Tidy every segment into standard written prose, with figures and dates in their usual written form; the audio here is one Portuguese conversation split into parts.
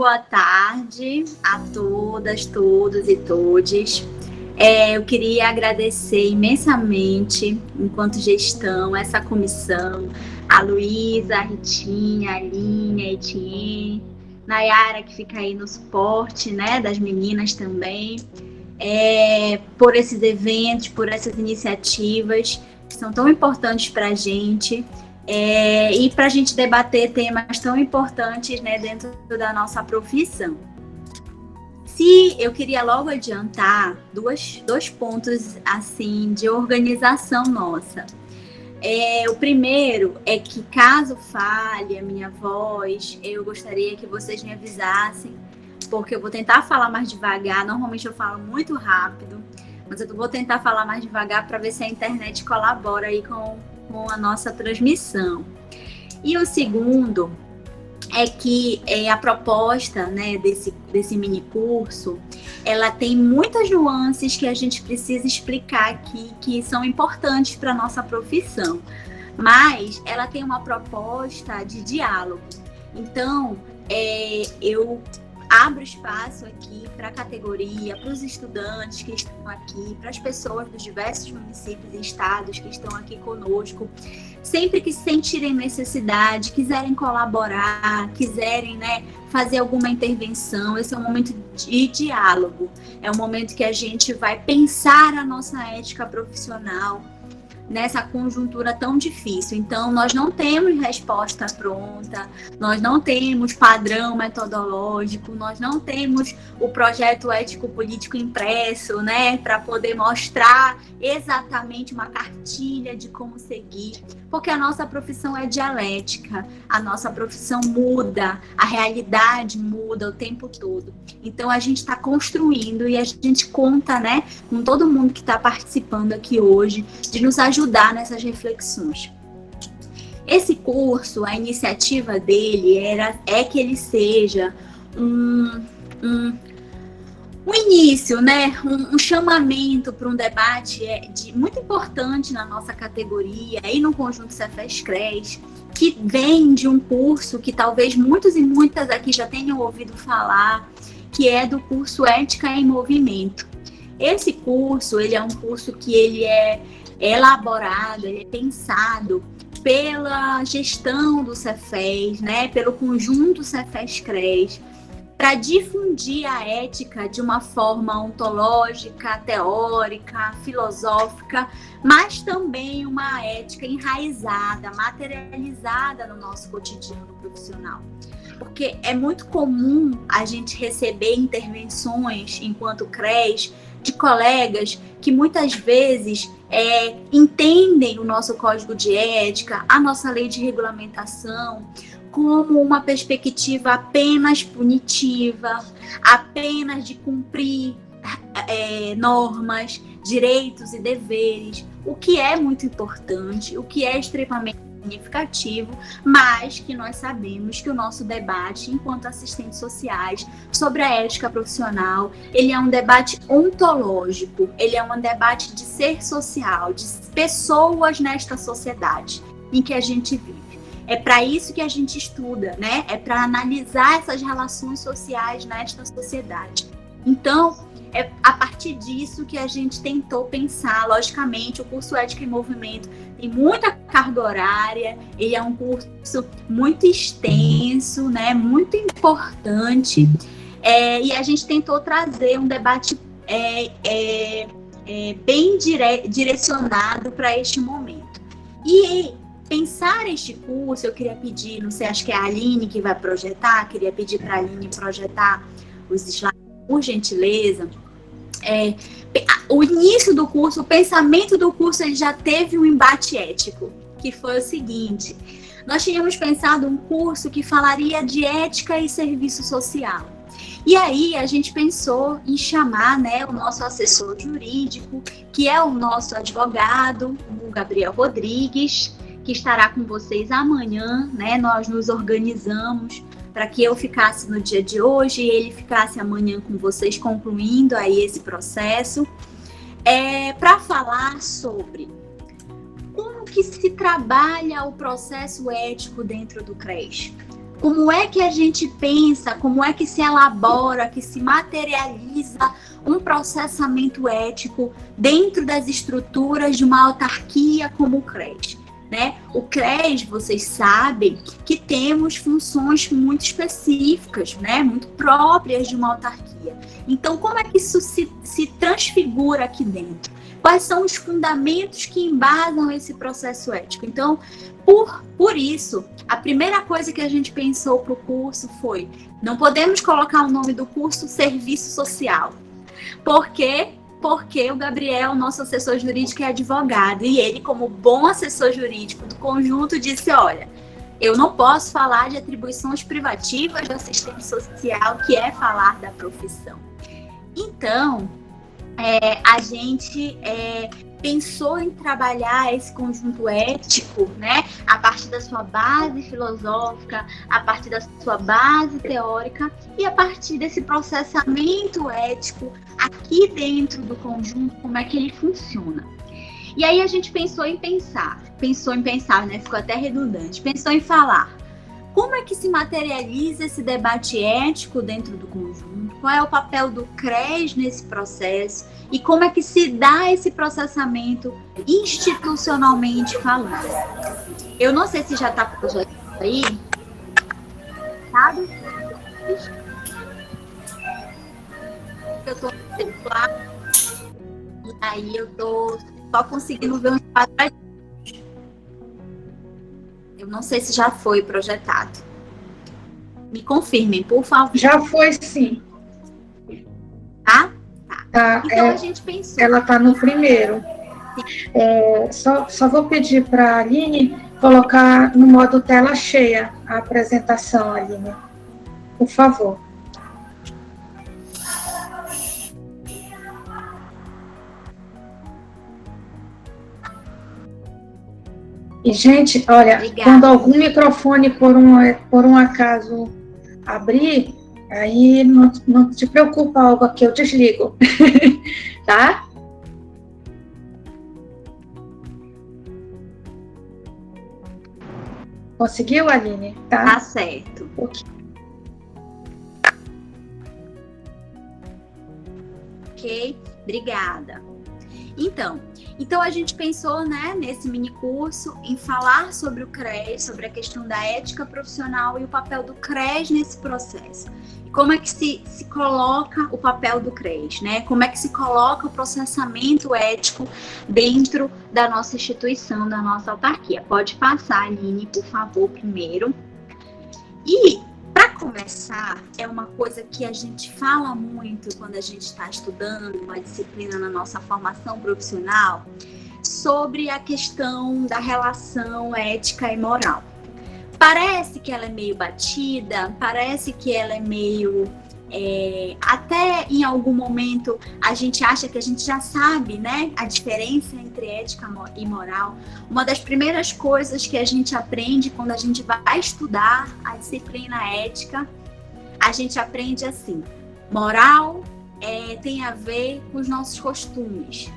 boa tarde a todas, todos e todes. Eu queria agradecer imensamente, enquanto gestão, essa comissão, a Luísa, a Ritinha, a Aline, a Etienne, Nayara, que fica aí no suporte, né, das meninas também, por esses eventos, por essas iniciativas que são tão importantes para a gente. E para a gente debater temas tão importantes, né, dentro da nossa profissão. Eu queria logo adiantar dois pontos assim de organização nossa. O primeiro é que, caso falhe a minha voz, eu gostaria que vocês me avisassem, porque eu vou tentar falar mais devagar. Normalmente eu falo muito rápido, mas eu vou tentar falar mais devagar para ver se a internet colabora aí com a nossa transmissão. E o segundo é que a proposta, né, desse mini curso, ela tem muitas nuances que a gente precisa explicar aqui, que são importantes para a nossa profissão, mas ela tem uma proposta de diálogo. Então, eu abro espaço aqui para a categoria, para os estudantes que estão aqui, para as pessoas dos diversos municípios e estados que estão aqui conosco, sempre que sentirem necessidade, quiserem colaborar, quiserem, né, fazer alguma intervenção. Esse é um momento de diálogo, é um momento que a gente vai pensar a nossa ética profissional nessa conjuntura tão difícil. Então, nós não temos resposta pronta, nós não temos padrão metodológico, nós não temos o projeto ético-político impresso, né, para poder mostrar exatamente uma cartilha de como seguir, porque a nossa profissão é dialética, a nossa profissão muda, a realidade muda o tempo todo. Então, a gente está construindo e a gente conta, né, com todo mundo que está participando aqui hoje, de nos ajudar nessas reflexões. Esse curso, a iniciativa dele é que ele seja um início, né? Um chamamento para um debate muito importante na nossa categoria e no conjunto Cefes-CRES, que vem de um curso que talvez muitos e muitas aqui já tenham ouvido falar, que é do curso Ética em Movimento. Esse curso, ele é um curso que ele é elaborado, ele é pensado pela gestão do Cefes, né, pelo conjunto Cefes-CRES, para difundir a ética de uma forma ontológica, teórica, filosófica, mas também uma ética enraizada, materializada no nosso cotidiano profissional. Porque é muito comum a gente receber intervenções enquanto CRES de colegas que muitas vezes entendem o nosso código de ética, a nossa lei de regulamentação, como uma perspectiva apenas punitiva, apenas de cumprir normas, direitos e deveres, o que é muito importante, o que é extremamente significativo, mas que nós sabemos que o nosso debate, enquanto assistentes sociais, sobre a ética profissional, ele é um debate ontológico, ele é um debate de ser social, de pessoas nesta sociedade em que a gente vive. É para isso que a gente estuda, né? É para analisar essas relações sociais nesta sociedade. Então, é a partir disso que a gente tentou pensar. Logicamente, o curso Ética em Movimento tem muita carga horária, ele é um curso muito extenso, né? Muito importante, e a gente tentou trazer um debate bem direcionado para este momento. E pensar este curso, eu queria pedir, não sei, acho que é a Aline que vai projetar, queria pedir para a Aline projetar os slides, por gentileza. O início do curso, o pensamento do curso, ele já teve um embate ético, que foi o seguinte: nós tínhamos pensado um curso que falaria de ética e serviço social. E aí a gente pensou em chamar, né, o nosso assessor jurídico, que é o nosso advogado, o Gabriel Rodrigues, que estará com vocês amanhã, né? Nós nos organizamos para que eu ficasse no dia de hoje e ele ficasse amanhã com vocês, concluindo aí esse processo, para falar sobre como que se trabalha o processo ético dentro do CRES. como é que a gente pensa, como é que se elabora, que se materializa um processamento ético dentro das estruturas de uma autarquia como o CRES. Né? O CRES, vocês sabem que temos funções muito específicas, né? Muito próprias de uma autarquia. Então, como é que isso se transfigura aqui dentro? Quais são os fundamentos que embasam esse processo ético? Então, por isso, a primeira coisa que a gente pensou para o curso foi: não podemos colocar o nome do curso Serviço Social. Por quê? Porque o Gabriel, nosso assessor jurídico, é advogado. E ele, como bom assessor jurídico do conjunto, disse: olha, eu não posso falar de atribuições privativas do assistente social, que é falar da profissão. Então, a gente pensou em trabalhar esse conjunto ético, né, a partir da sua base filosófica, a partir da sua base teórica e a partir desse processamento ético aqui dentro do conjunto, como é que ele funciona. E aí a gente pensou em pensar, né, ficou até redundante, pensou em falar como é que se materializa esse debate ético dentro do conjunto, qual é o papel do CRES nesse processo e como é que se dá esse processamento institucionalmente falando. Eu não sei se já está projetado aí, sabe? Eu estou no celular e aí eu estou só conseguindo ver uns quadradinhos. Eu não sei se já foi projetado. Me confirmem, por favor. Já foi, sim. Tá? Tá, então a gente pensou. Ela está no primeiro. Só vou pedir para a Aline colocar no modo tela cheia a apresentação, Aline. Por favor. E, gente, olha, obrigada. Quando algum microfone, por um acaso, abrir, aí não te preocupa, algo aqui, eu desligo. Tá? Conseguiu, Aline? Tá certo. Ok, obrigada. Então a gente pensou, né, nesse mini curso em falar sobre o CRES, sobre a questão da ética profissional e o papel do CRES nesse processo. E como é que se coloca o papel do CRES, né? Como é que se coloca o processamento ético dentro da nossa instituição, da nossa autarquia. Pode passar, Aline, por favor, primeiro. E, para começar, é uma coisa que a gente fala muito quando a gente está estudando uma disciplina na nossa formação profissional, sobre a questão da relação ética e moral. Parece que ela é meio batida, parece que ela é meio... até em algum momento a gente acha que a gente já sabe, né, a diferença entre ética e moral. Uma das primeiras coisas que a gente aprende quando a gente vai estudar a disciplina ética, a gente aprende assim: moral tem a ver com os nossos costumes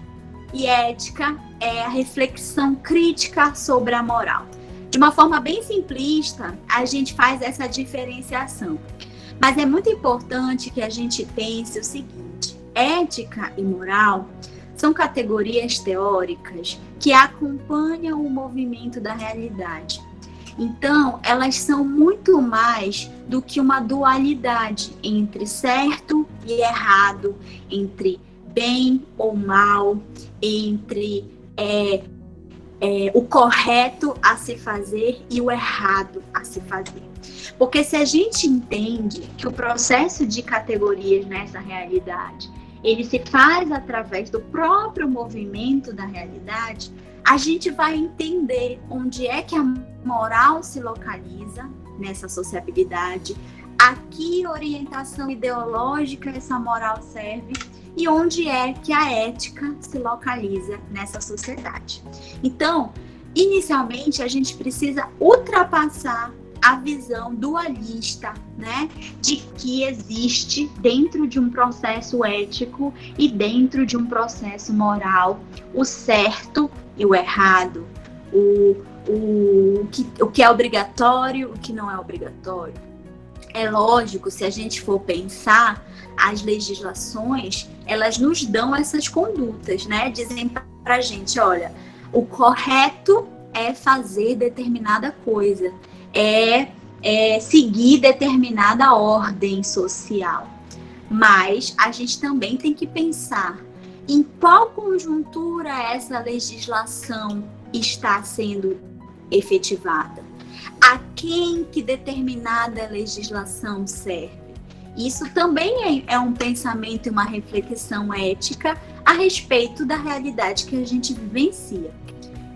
e ética é a reflexão crítica sobre a moral. De uma forma bem simplista, a gente faz essa diferenciação. Mas é muito importante que a gente pense o seguinte: ética e moral são categorias teóricas que acompanham o movimento da realidade. Então, elas são muito mais do que uma dualidade entre certo e errado, entre bem ou mal, entre o correto a se fazer e o errado a se fazer. Porque se a gente entende que o processo de categorias nessa realidade, ele se faz através do próprio movimento da realidade, a gente vai entender onde é que a moral se localiza nessa sociabilidade, a que orientação ideológica essa moral serve e onde é que a ética se localiza nessa sociedade. Então, inicialmente, a gente precisa ultrapassar a visão dualista, né, de que existe dentro de um processo ético e dentro de um processo moral o certo e o errado, o que é obrigatório, o que não é obrigatório. É lógico, se a gente for pensar, as legislações, elas nos dão essas condutas, né? Dizem pra gente, olha, o correto é fazer determinada coisa, é seguir determinada ordem social. Mas a gente também tem que pensar em qual conjuntura essa legislação está sendo efetivada. A quem que determinada legislação serve? Isso também é um pensamento e uma reflexão ética a respeito da realidade que a gente vivencia.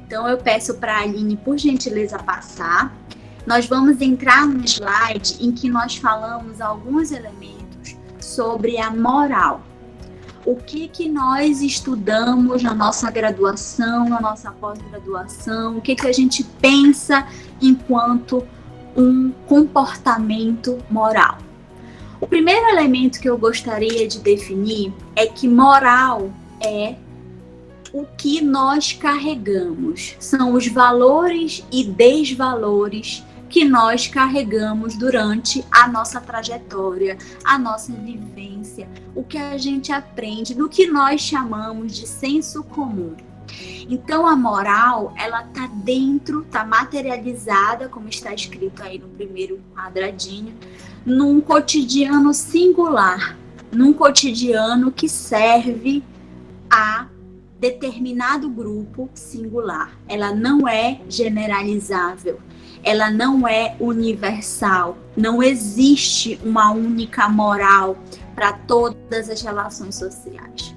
Então eu peço para a Aline, por gentileza, passar. Nós vamos entrar no slide em que nós falamos alguns elementos sobre a moral. O que nós estudamos na nossa graduação, na nossa pós-graduação, o que a gente pensa enquanto um comportamento moral. O primeiro elemento que eu gostaria de definir é que moral é o que nós carregamos, são os valores e desvalores que nós carregamos durante a nossa trajetória, a nossa vivência, o que a gente aprende, do que nós chamamos de senso comum. Então a moral, ela está dentro, está materializada, como está escrito aí no primeiro quadradinho, num cotidiano singular, num cotidiano que serve a determinado grupo singular. Ela não é generalizável, ela não é universal, não existe uma única moral para todas as relações sociais.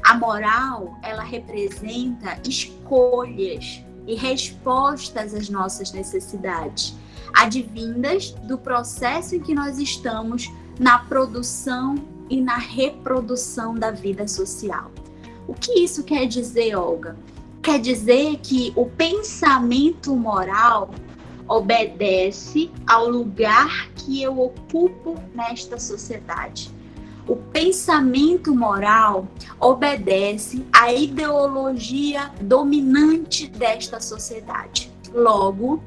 A moral, ela representa escolhas e respostas às nossas necessidades, advindas do processo em que nós estamos na produção e na reprodução da vida social. O que isso quer dizer, Olga? Quer dizer que o pensamento moral obedece ao lugar que eu ocupo nesta sociedade. O pensamento moral obedece à ideologia dominante desta sociedade. Logo,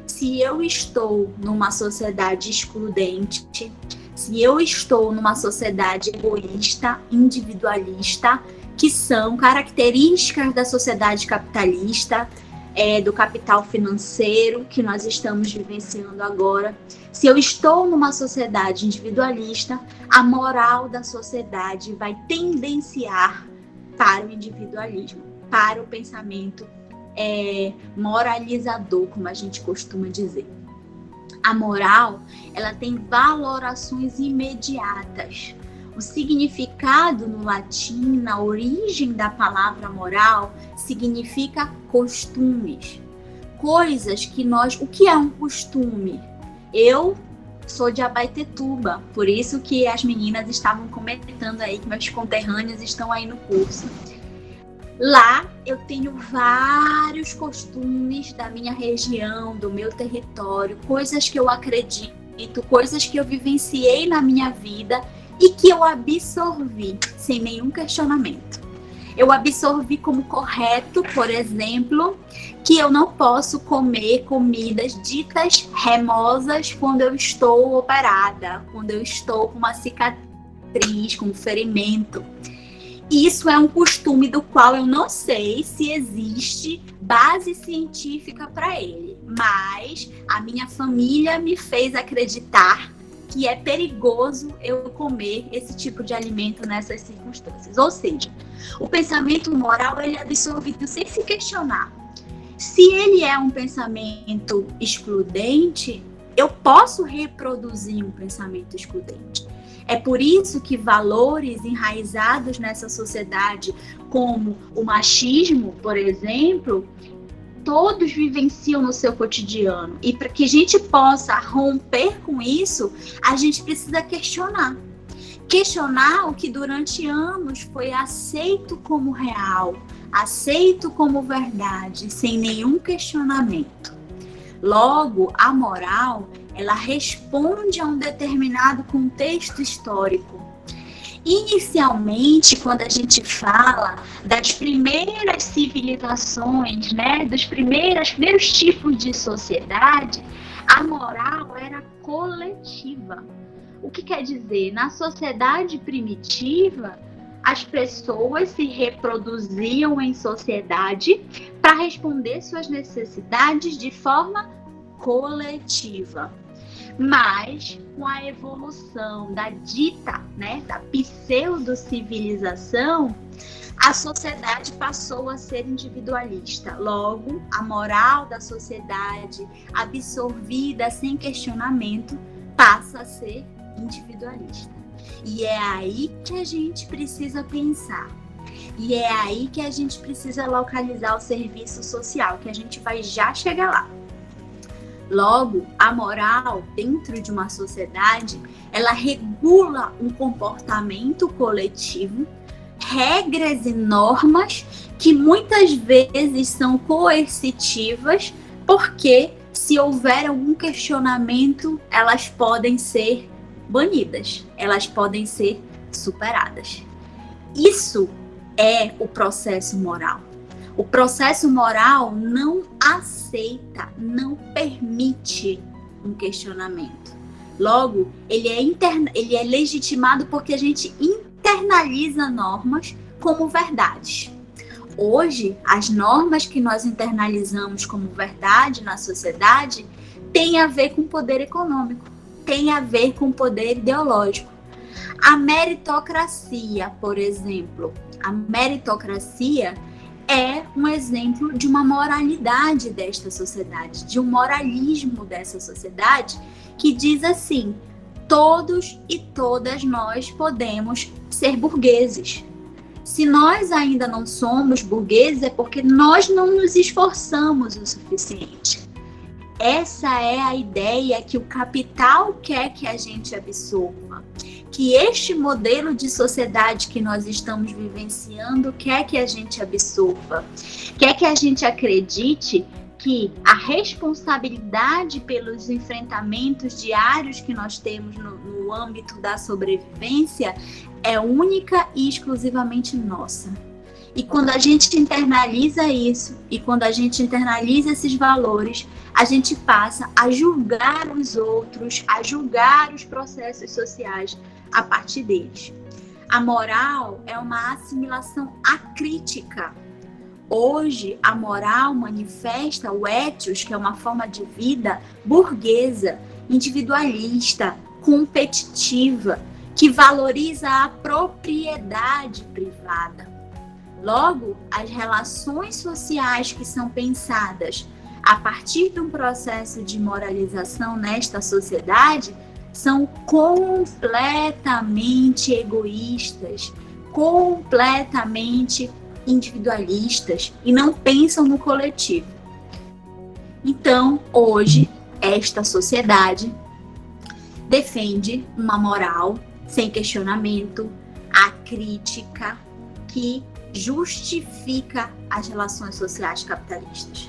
se eu estou numa sociedade excludente, se eu estou numa sociedade egoísta, individualista, que são características da sociedade capitalista, do capital financeiro que nós estamos vivenciando agora. Se eu estou numa sociedade individualista, a moral da sociedade vai tendenciar para o individualismo, para o pensamento moralizador, como a gente costuma dizer. A moral, ela tem valorações imediatas. O significado no latim, na origem da palavra moral, significa costumes. Coisas que nós... O que é um costume? Eu sou de Abaetetuba, por isso que as meninas estavam comentando aí, que meus conterrâneos estão aí no curso. Lá eu tenho vários costumes da minha região, do meu território, coisas que eu acredito, coisas que eu vivenciei na minha vida e que eu absorvi sem nenhum questionamento. Eu absorvi como correto, por exemplo, que eu não posso comer comidas ditas remosas quando eu estou operada, quando eu estou com uma cicatriz, com um ferimento. Isso é um costume do qual eu não sei se existe base científica para ele, mas a minha família me fez acreditar que é perigoso eu comer esse tipo de alimento nessas circunstâncias. Ou seja, o pensamento moral ele é absorvido sem se questionar. Se ele é um pensamento excludente, eu posso reproduzir um pensamento excludente. É por isso que valores enraizados nessa sociedade, como o machismo, por exemplo, todos vivenciam no seu cotidiano. E para que a gente possa romper com isso, a gente precisa questionar. Questionar o que durante anos foi aceito como real, aceito como verdade, sem nenhum questionamento. Logo, a moral, ela responde a um determinado contexto histórico. Inicialmente, quando a gente fala das primeiras civilizações, né, dos primeiros tipos de sociedade, a moral era coletiva. O que quer dizer? Na sociedade primitiva, as pessoas se reproduziam em sociedade para responder suas necessidades de forma coletiva. Mas, com a evolução da dita, né, da pseudo-civilização, a sociedade passou a ser individualista. Logo, a moral da sociedade, absorvida sem questionamento, passa a ser individualista. E é aí que a gente precisa pensar. E é aí que a gente precisa localizar o serviço social, que a gente vai já chegar lá. Logo, a moral dentro de uma sociedade, ela regula um comportamento coletivo, regras e normas que muitas vezes são coercitivas, porque se houver algum questionamento, elas podem ser banidas, elas podem ser superadas. Isso é o processo moral. O processo moral não aceita, não permite um questionamento. Logo, ele é legitimado porque a gente internaliza normas como verdades. Hoje, as normas que nós internalizamos como verdade na sociedade têm a ver com poder econômico, têm a ver com poder ideológico. A meritocracia, por exemplo, a meritocracia é um exemplo de uma moralidade desta sociedade, de um moralismo dessa sociedade que diz assim: todos e todas nós podemos ser burgueses. Se nós ainda não somos burgueses, é porque nós não nos esforçamos o suficiente. Essa é a ideia que o capital quer que a gente absorva. Que este modelo de sociedade que nós estamos vivenciando quer que a gente absorva. Quer que a gente acredite que a responsabilidade pelos enfrentamentos diários que nós temos no âmbito da sobrevivência é única e exclusivamente nossa. E quando a gente internaliza isso, e quando a gente internaliza esses valores, a gente passa a julgar os outros, a julgar os processos sociais a partir deles. A moral é uma assimilação acrítica. Hoje, a moral manifesta o ethos, que é uma forma de vida burguesa, individualista, competitiva, que valoriza a propriedade privada. Logo, as relações sociais que são pensadas a partir de um processo de moralização nesta sociedade são completamente egoístas, completamente individualistas e não pensam no coletivo. Então, hoje, esta sociedade defende uma moral sem questionamento, acrítica, que justifica as relações sociais capitalistas.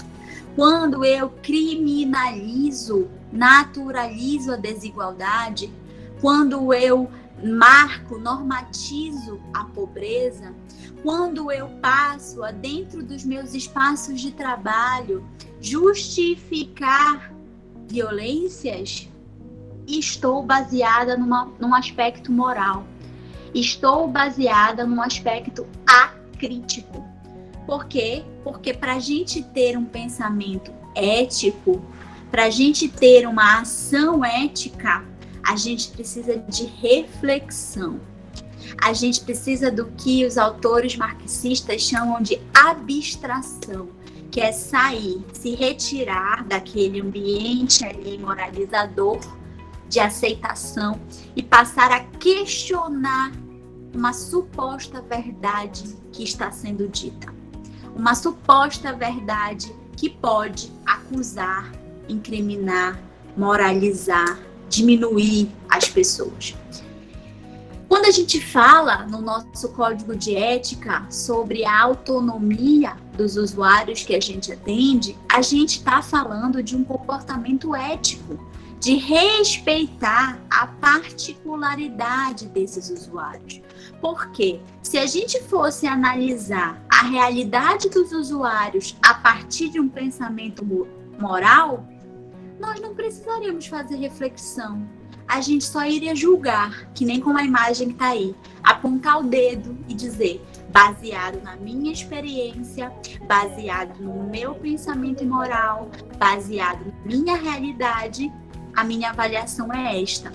Quando eu criminalizo, naturalizo a desigualdade, quando eu normatizo a pobreza, quando eu passo a dentro dos meus espaços de trabalho justificar violências, estou baseada num aspecto moral, estou baseada num aspecto acrítico. Por quê? Porque para a gente ter um pensamento ético, para a gente ter uma ação ética, a gente precisa de reflexão. A gente precisa do que os autores marxistas chamam de abstração, que é sair, se retirar daquele ambiente ali moralizador de aceitação e passar a questionar uma suposta verdade que está sendo dita. Uma suposta verdade que pode acusar, incriminar, moralizar, diminuir as pessoas. Quando a gente fala no nosso código de ética sobre a autonomia dos usuários que a gente atende, a gente está falando de um comportamento ético, de respeitar a particularidade desses usuários. Porque se a gente fosse analisar a realidade dos usuários a partir de um pensamento moral, nós não precisaríamos fazer reflexão. A gente só iria julgar, que nem como a imagem que está aí, apontar o dedo e dizer, baseado na minha experiência, baseado no meu pensamento moral, baseado na minha realidade, a minha avaliação é esta.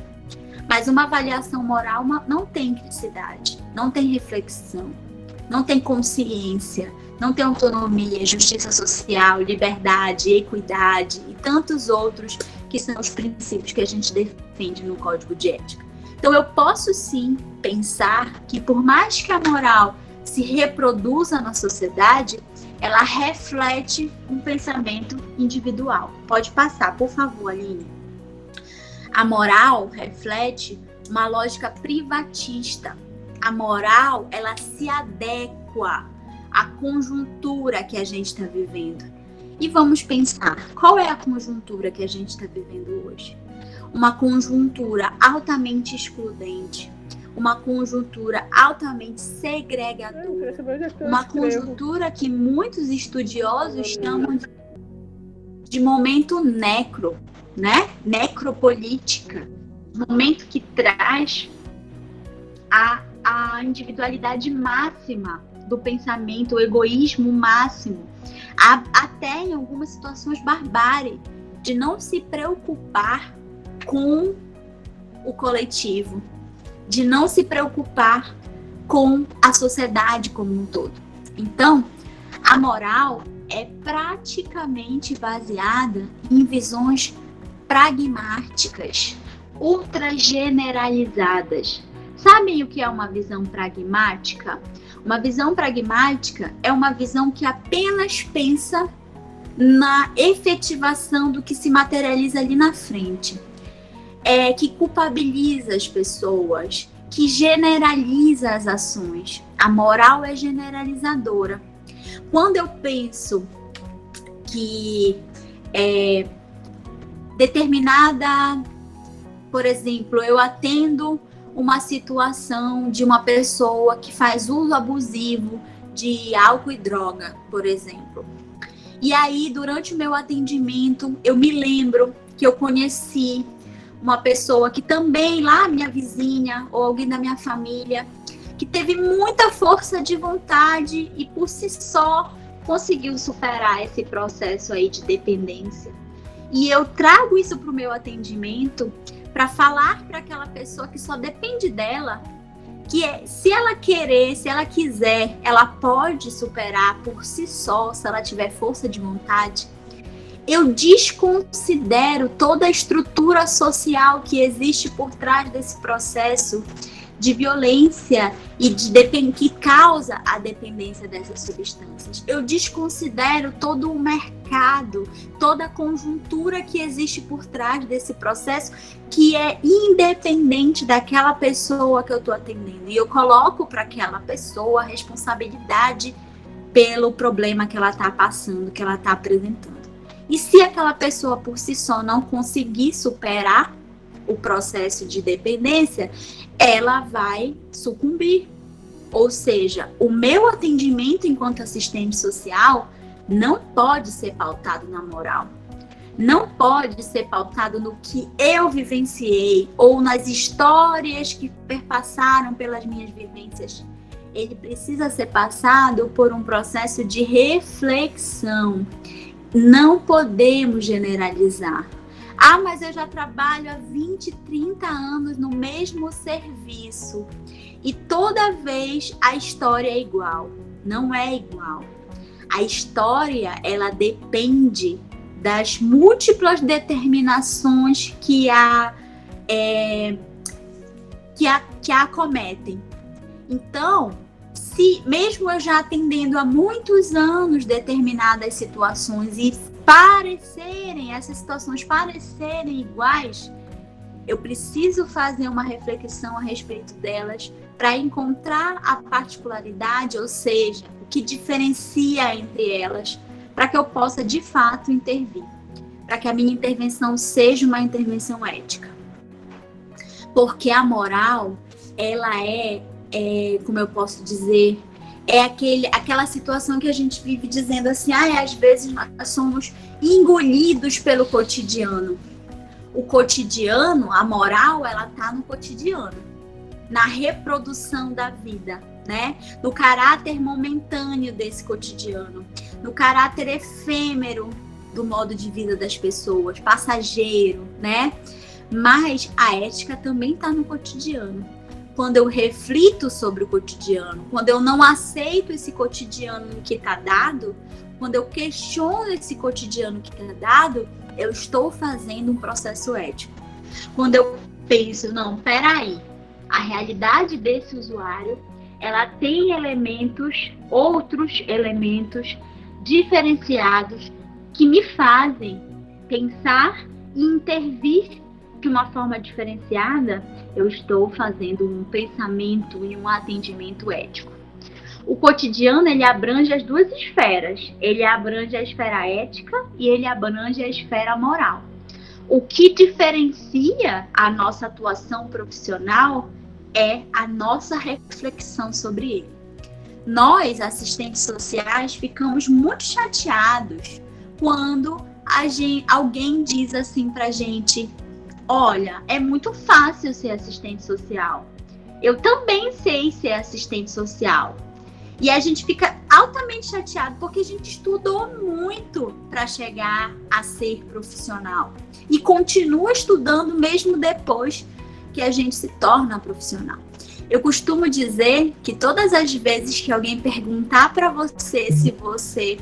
Mas uma avaliação moral não tem criticidade, não tem reflexão, não tem consciência, não tem autonomia, justiça social, liberdade, equidade e tantos outros que são os princípios que a gente defende no Código de Ética. Então eu posso sim pensar que por mais que a moral se reproduza na sociedade, ela reflete um pensamento individual. Pode passar, por favor, Aline. A moral reflete uma lógica privatista. A moral, ela se adequa à conjuntura que a gente está vivendo. E vamos pensar, qual é a conjuntura que a gente está vivendo hoje? Uma conjuntura altamente excludente, uma conjuntura altamente segregadora, uma conjuntura que muitos estudiosos chamam de momento necropolítica, momento que traz a individualidade máxima do pensamento, o egoísmo máximo, até em algumas situações barbárie, de não se preocupar com o coletivo, de não se preocupar com a sociedade como um todo. Então, a moral é praticamente baseada em visões pragmáticas, ultra generalizadas. Sabem o que é uma visão pragmática? Uma visão pragmática é uma visão que apenas pensa na efetivação do que se materializa ali na frente. Que culpabiliza as pessoas, que generaliza as ações. A moral é generalizadora. Quando eu penso que determinada, por exemplo, eu atendo uma situação de uma pessoa que faz uso abusivo de álcool e droga, por exemplo. E aí, durante o meu atendimento, eu me lembro que eu conheci uma pessoa que também, lá minha vizinha ou alguém da minha família, que teve muita força de vontade e por si só conseguiu superar esse processo aí de dependência. E eu trago isso para o meu atendimento para falar para aquela pessoa que só depende dela, que se ela querer, se ela quiser, ela pode superar por si só, se ela tiver força de vontade. Eu desconsidero toda a estrutura social que existe por trás desse processo de violência e que causa a dependência dessas substâncias. Eu desconsidero todo o mercado, toda a conjuntura que existe por trás desse processo, que é independente daquela pessoa que eu estou atendendo. E eu coloco para aquela pessoa a responsabilidade pelo problema que ela está passando, que ela está apresentando. E se aquela pessoa por si só não conseguir superar o processo de dependência, ela vai sucumbir. Ou seja, o meu atendimento enquanto assistente social não pode ser pautado na moral. Não pode ser pautado no que eu vivenciei ou nas histórias que perpassaram pelas minhas vivências. Ele precisa ser passado por um processo de reflexão. Não podemos generalizar. Ah, mas eu já trabalho há 20, 30 anos no mesmo serviço e toda vez a história é igual. Não é igual. A história, ela depende das múltiplas determinações que a acometem. Então, se mesmo eu já atendendo há muitos anos determinadas situações e essas situações parecerem iguais, eu preciso fazer uma reflexão a respeito delas para encontrar a particularidade, ou seja, o que diferencia entre elas, para que eu possa de fato intervir. para que a minha intervenção seja uma intervenção ética. Porque a moral, ela como eu posso dizer, aquela situação que a gente vive dizendo assim, às vezes nós somos engolidos pelo cotidiano. O cotidiano, a moral, ela tá no cotidiano, na reprodução da vida, né? No caráter momentâneo desse cotidiano, no caráter efêmero do modo de vida das pessoas, passageiro, né? Mas a ética também está no cotidiano. Quando eu reflito sobre o cotidiano, quando eu não aceito esse cotidiano que está dado, quando eu questiono esse cotidiano que está dado, eu estou fazendo um processo ético. Quando eu penso, não, peraí, a realidade desse usuário, ela tem outros elementos diferenciados que me fazem pensar e intervir de uma forma diferenciada. Eu estou fazendo um pensamento e um atendimento ético. O cotidiano, ele abrange as duas esferas. Ele abrange a esfera ética e ele abrange a esfera moral. O que diferencia a nossa atuação profissional é a nossa reflexão sobre ele. Nós, assistentes sociais, ficamos muito chateados quando alguém diz assim pra gente: olha, é muito fácil ser assistente social. Eu também sei ser assistente social. E a gente fica altamente chateado porque a gente estudou muito para chegar a ser profissional. E continua estudando mesmo depois que a gente se torna profissional. Eu costumo dizer que todas as vezes que alguém perguntar para você se você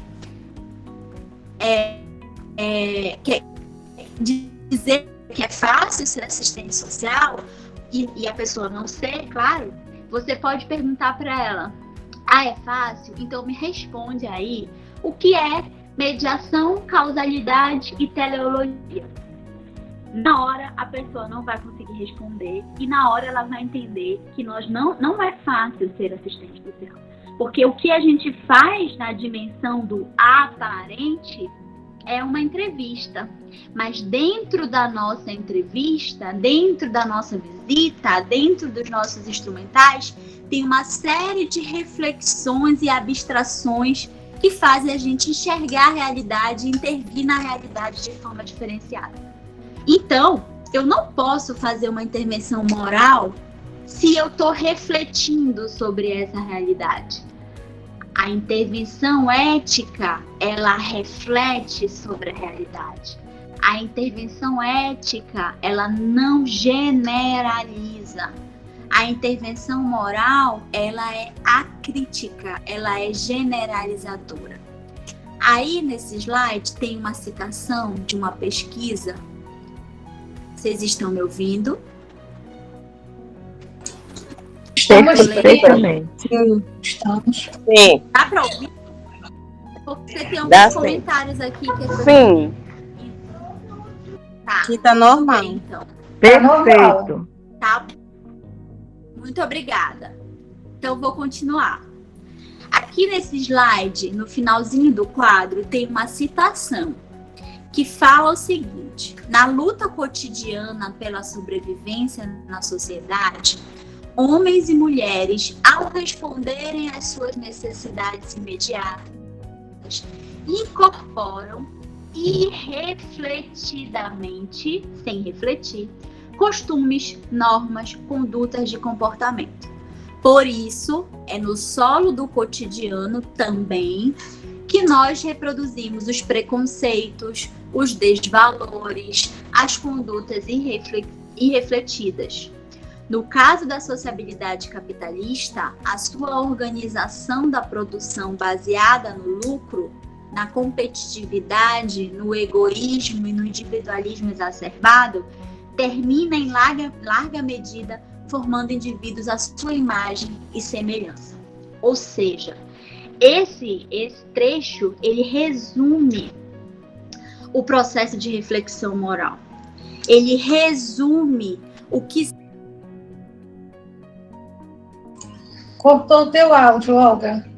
quer dizer que é fácil ser assistente social, e a pessoa não ser, claro, você pode perguntar para ela: é fácil? Então me responde aí o que é mediação, causalidade e teleologia. Na hora a pessoa não vai conseguir responder e na hora ela vai entender que não é fácil ser assistente social. Porque o que a gente faz na dimensão do aparente é uma entrevista. Mas dentro da nossa entrevista, dentro da nossa visita, dentro dos nossos instrumentais, tem uma série de reflexões e abstrações que fazem a gente enxergar a realidade e intervir na realidade de forma diferenciada. Então, eu não posso fazer uma intervenção moral se eu estou refletindo sobre essa realidade. A intervenção ética, ela reflete sobre a realidade. A intervenção ética, ela não generaliza. A intervenção moral, ela é acrítica, ela é generalizadora. Aí, nesse slide, tem uma citação de uma pesquisa. Vocês estão me ouvindo? Perfeitamente. Sim, estamos. Sim. Dá para ouvir? Porque tem alguns comentários aqui que sim. Tá. Aqui tá normal. Então. Perfeito. Tá. Muito obrigada. Então, vou continuar. Aqui nesse slide, no finalzinho do quadro, tem uma citação que fala o seguinte: na luta cotidiana pela sobrevivência na sociedade, homens e mulheres, ao responderem às suas necessidades imediatas, incorporam irrefletidamente, sem refletir, costumes, normas, condutas de comportamento. Por isso, é no solo do cotidiano também que nós reproduzimos os preconceitos, os desvalores, as condutas irrefletidas. No caso da sociabilidade capitalista, a sua organização da produção baseada no lucro, na competitividade, no egoísmo e no individualismo exacerbado, termina em larga medida formando indivíduos à sua imagem e semelhança. Ou seja, esse trecho, ele resume o processo de reflexão moral. Ele resume o que... Cortou o teu áudio, Olga.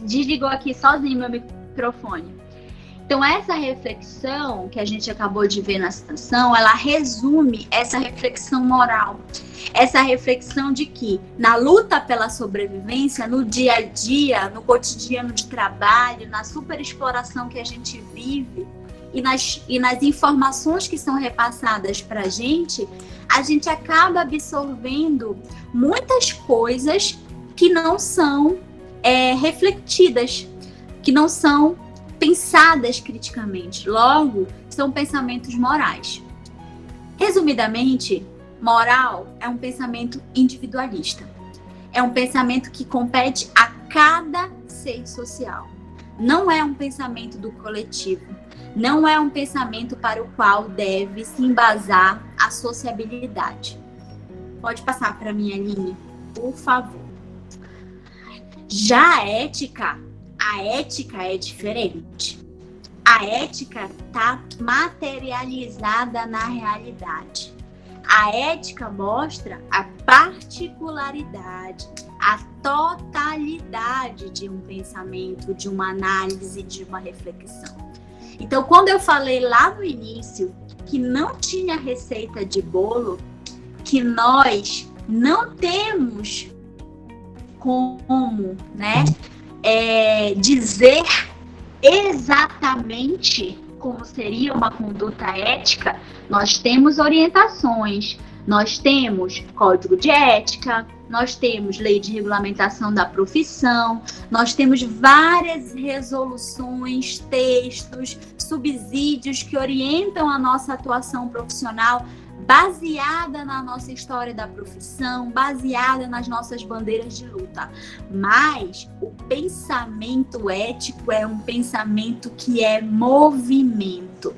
Desligou aqui sozinho meu microfone. microfone. Então, essa reflexão que a gente acabou de ver na citação, ela resume essa reflexão moral. Essa reflexão de que, na luta pela sobrevivência, no dia a dia, no cotidiano de trabalho, na superexploração que a gente vive e nas informações que são repassadas para a gente acaba absorvendo muitas coisas que não são refletidas, que não são pensadas criticamente. Logo, são pensamentos morais. Resumidamente, moral é um pensamento individualista. É um pensamento que compete a cada ser social. Não é um pensamento do coletivo. Não é um pensamento para o qual deve se embasar a sociabilidade. Pode passar para mim, Aline, por favor. Já a ética é diferente. A ética está materializada na realidade. A ética mostra a particularidade, a totalidade de um pensamento, de uma análise, de uma reflexão. Então, quando eu falei lá no início que não tinha receita de bolo, que nós não temos como, dizer exatamente como seria uma conduta ética, nós temos orientações, nós temos código de ética, nós temos lei de regulamentação da profissão, nós temos várias resoluções, textos, subsídios que orientam a nossa atuação profissional, baseada na nossa história da profissão, baseada nas nossas bandeiras de luta. Mas o pensamento ético é um pensamento que é movimento.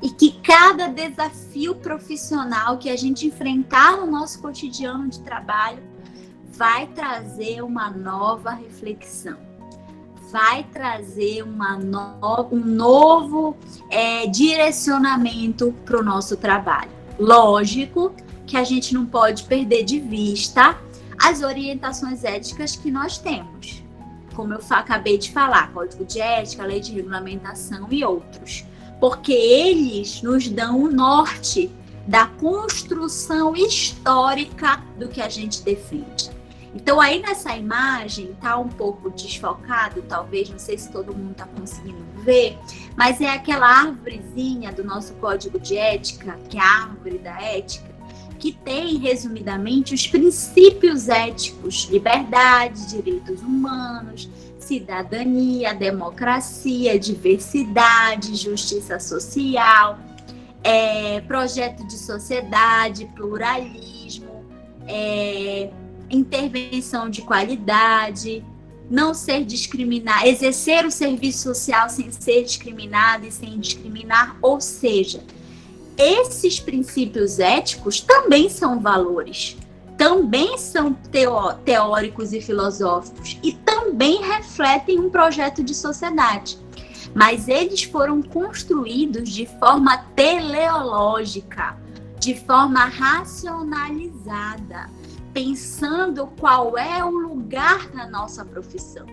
E que cada desafio profissional que a gente enfrentar no nosso cotidiano de trabalho vai trazer uma nova reflexão. Vai trazer um novo direcionamento para o nosso trabalho. Lógico que a gente não pode perder de vista as orientações éticas que nós temos. Como eu acabei de falar, Código de Ética, Lei de Regulamentação e outros. Porque eles nos dão o norte da construção histórica do que a gente defende. Então, aí nessa imagem, tá um pouco desfocado, talvez, não sei se todo mundo tá conseguindo ver, mas é aquela árvorezinha do nosso código de ética, que é a árvore da ética, que tem, resumidamente, os princípios éticos: liberdade, direitos humanos, cidadania, democracia, diversidade, justiça social, projeto de sociedade, pluralismo, intervenção de qualidade, não ser discriminado, exercer o serviço social sem ser discriminado e sem discriminar, ou seja, esses princípios éticos também são valores, também são teóricos e filosóficos e também refletem um projeto de sociedade, mas eles foram construídos de forma teleológica, de forma racionalizada, pensando qual é o lugar da nossa profissão.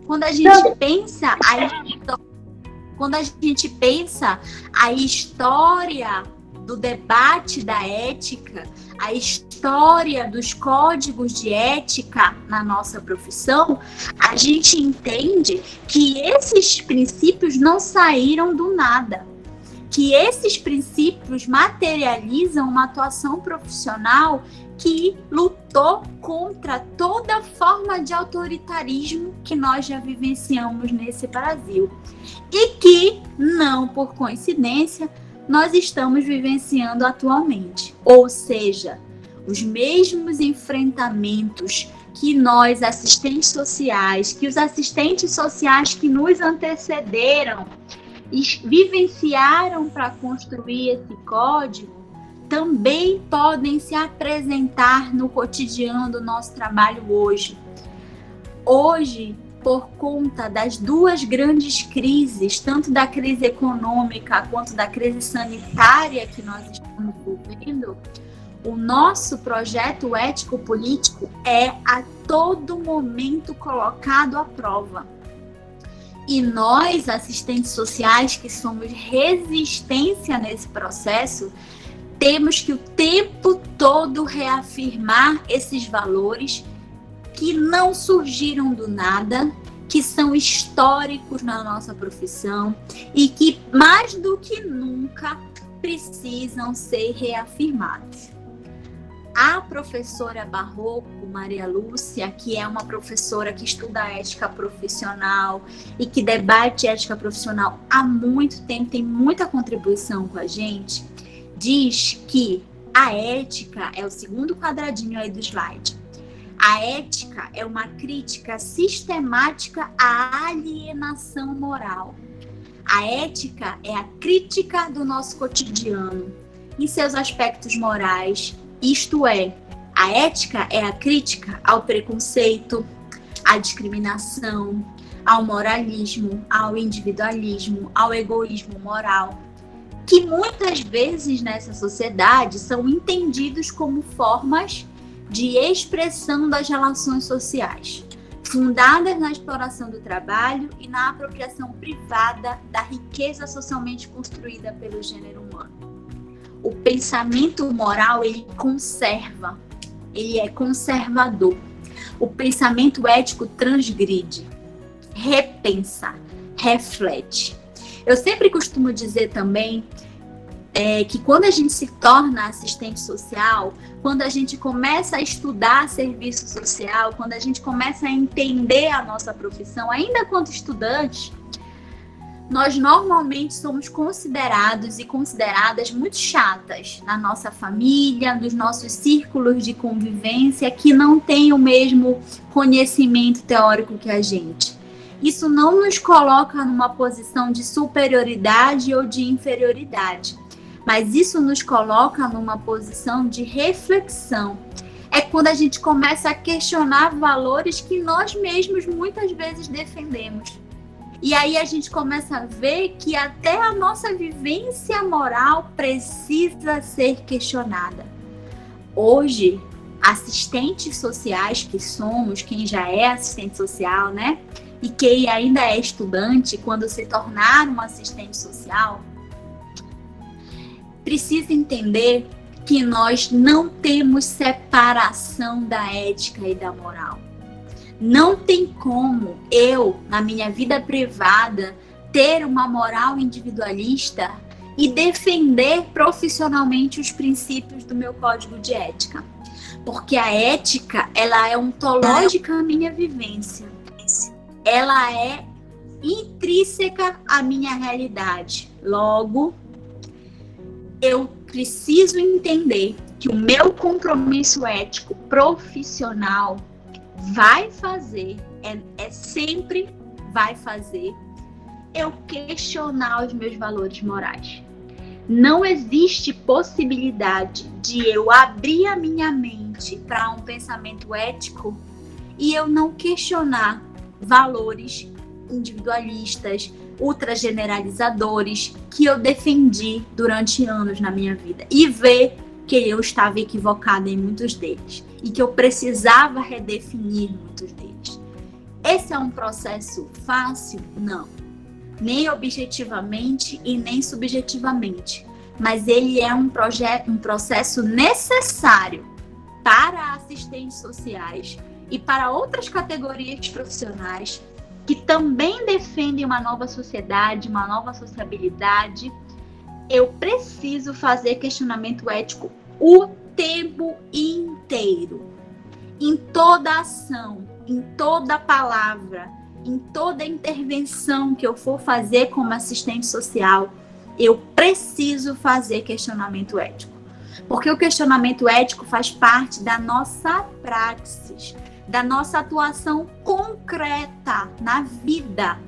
Quando a gente pensa a história do debate da ética, a história dos códigos de ética na nossa profissão, a gente entende que esses princípios não saíram do nada, que esses princípios materializam uma atuação profissional que lutou contra toda forma de autoritarismo que nós já vivenciamos nesse Brasil. E que, não por coincidência, nós estamos vivenciando atualmente. Ou seja, os mesmos enfrentamentos que nós, assistentes sociais, que os assistentes sociais que nos antecederam, vivenciaram para construir esse código, também podem se apresentar no cotidiano do nosso trabalho hoje. Hoje, por conta das duas grandes crises, tanto da crise econômica quanto da crise sanitária que nós estamos vivendo, o nosso projeto ético-político é a todo momento colocado à prova. E nós, assistentes sociais, que somos resistência nesse processo, temos que o tempo todo reafirmar esses valores que não surgiram do nada, que são históricos na nossa profissão e que, mais do que nunca, precisam ser reafirmados. A professora Barroco, Maria Lúcia, que é uma professora que estuda ética profissional e que debate ética profissional há muito tempo, tem muita contribuição com a gente, diz que a ética é o segundo quadradinho aí do slide. A ética é uma crítica sistemática à alienação moral. A ética é a crítica do nosso cotidiano, em seus aspectos morais. Isto é, a ética é a crítica ao preconceito, à discriminação, ao moralismo, ao individualismo, ao egoísmo moral, que muitas vezes nessa sociedade são entendidos como formas de expressão das relações sociais, fundadas na exploração do trabalho e na apropriação privada da riqueza socialmente construída pelo gênero humano. O pensamento moral, ele conserva, ele é conservador. O pensamento ético transgride, repensa, reflete. Eu sempre costumo dizer também que quando a gente se torna assistente social, quando a gente começa a estudar serviço social, quando a gente começa a entender a nossa profissão, ainda quanto estudante, nós normalmente somos considerados e consideradas muito chatas na nossa família, nos nossos círculos de convivência, que não têm o mesmo conhecimento teórico que a gente. Isso não nos coloca numa posição de superioridade ou de inferioridade, mas isso nos coloca numa posição de reflexão. É quando a gente começa a questionar valores que nós mesmos muitas vezes defendemos. E aí a gente começa a ver que até a nossa vivência moral precisa ser questionada. Hoje, assistentes sociais que somos, quem já é assistente social, né? E quem ainda é estudante, quando se tornar um assistente social, precisa entender que nós não temos separação da ética e da moral. Não tem como eu, na minha vida privada, ter uma moral individualista e defender profissionalmente os princípios do meu código de ética. Porque a ética, ela é ontológica à minha vivência. Ela é intrínseca à minha realidade. Logo, eu preciso entender que o meu compromisso ético profissional sempre vai fazer eu questionar os meus valores morais. Não existe possibilidade de eu abrir a minha mente para um pensamento ético e eu não questionar valores individualistas, ultrageneralizadores que eu defendi durante anos na minha vida e ver que eu estava equivocada em muitos deles e que eu precisava redefinir muitos deles. Esse é um processo fácil? Não. Nem objetivamente e nem subjetivamente. Mas ele é um processo necessário para assistentes sociais e para outras categorias profissionais que também defendem uma nova sociedade, uma nova sociabilidade. Eu preciso fazer questionamento ético o tempo inteiro, em toda ação, em toda palavra, em toda intervenção que eu for fazer como assistente social, eu preciso fazer questionamento ético. Porque o questionamento ético faz parte da nossa praxis, da nossa atuação concreta na vida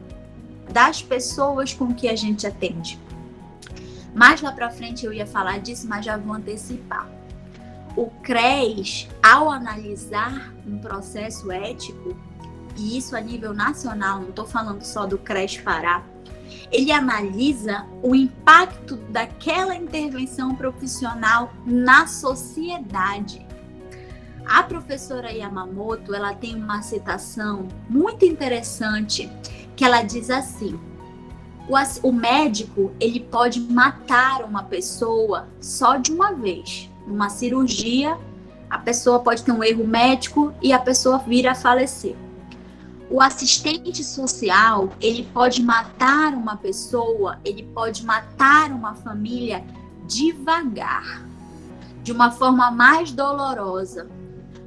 das pessoas com que a gente atende. Mais lá para frente eu ia falar disso, mas já vou antecipar. O CRES, ao analisar um processo ético, e isso a nível nacional, não estou falando só do CRES Pará, ele analisa o impacto daquela intervenção profissional na sociedade. A professora Yamamoto, ela tem uma citação muito interessante, que que ela diz assim: o médico, ele pode matar uma pessoa só de uma vez. Numa cirurgia, a pessoa pode ter um erro médico e a pessoa vir a falecer. O assistente social, ele pode matar uma pessoa, ele pode matar uma família devagar, de uma forma mais dolorosa.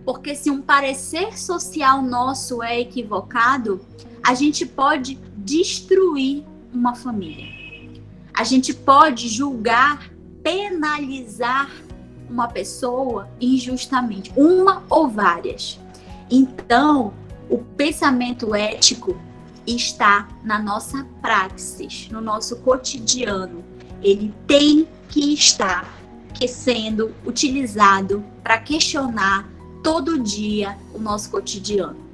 Porque se um parecer social nosso é equivocado, a gente pode destruir uma família. A gente pode julgar, penalizar uma pessoa injustamente, uma ou várias. Então, o pensamento ético está na nossa praxis, no nosso cotidiano. Ele tem que estar sendo utilizado para questionar todo dia o nosso cotidiano.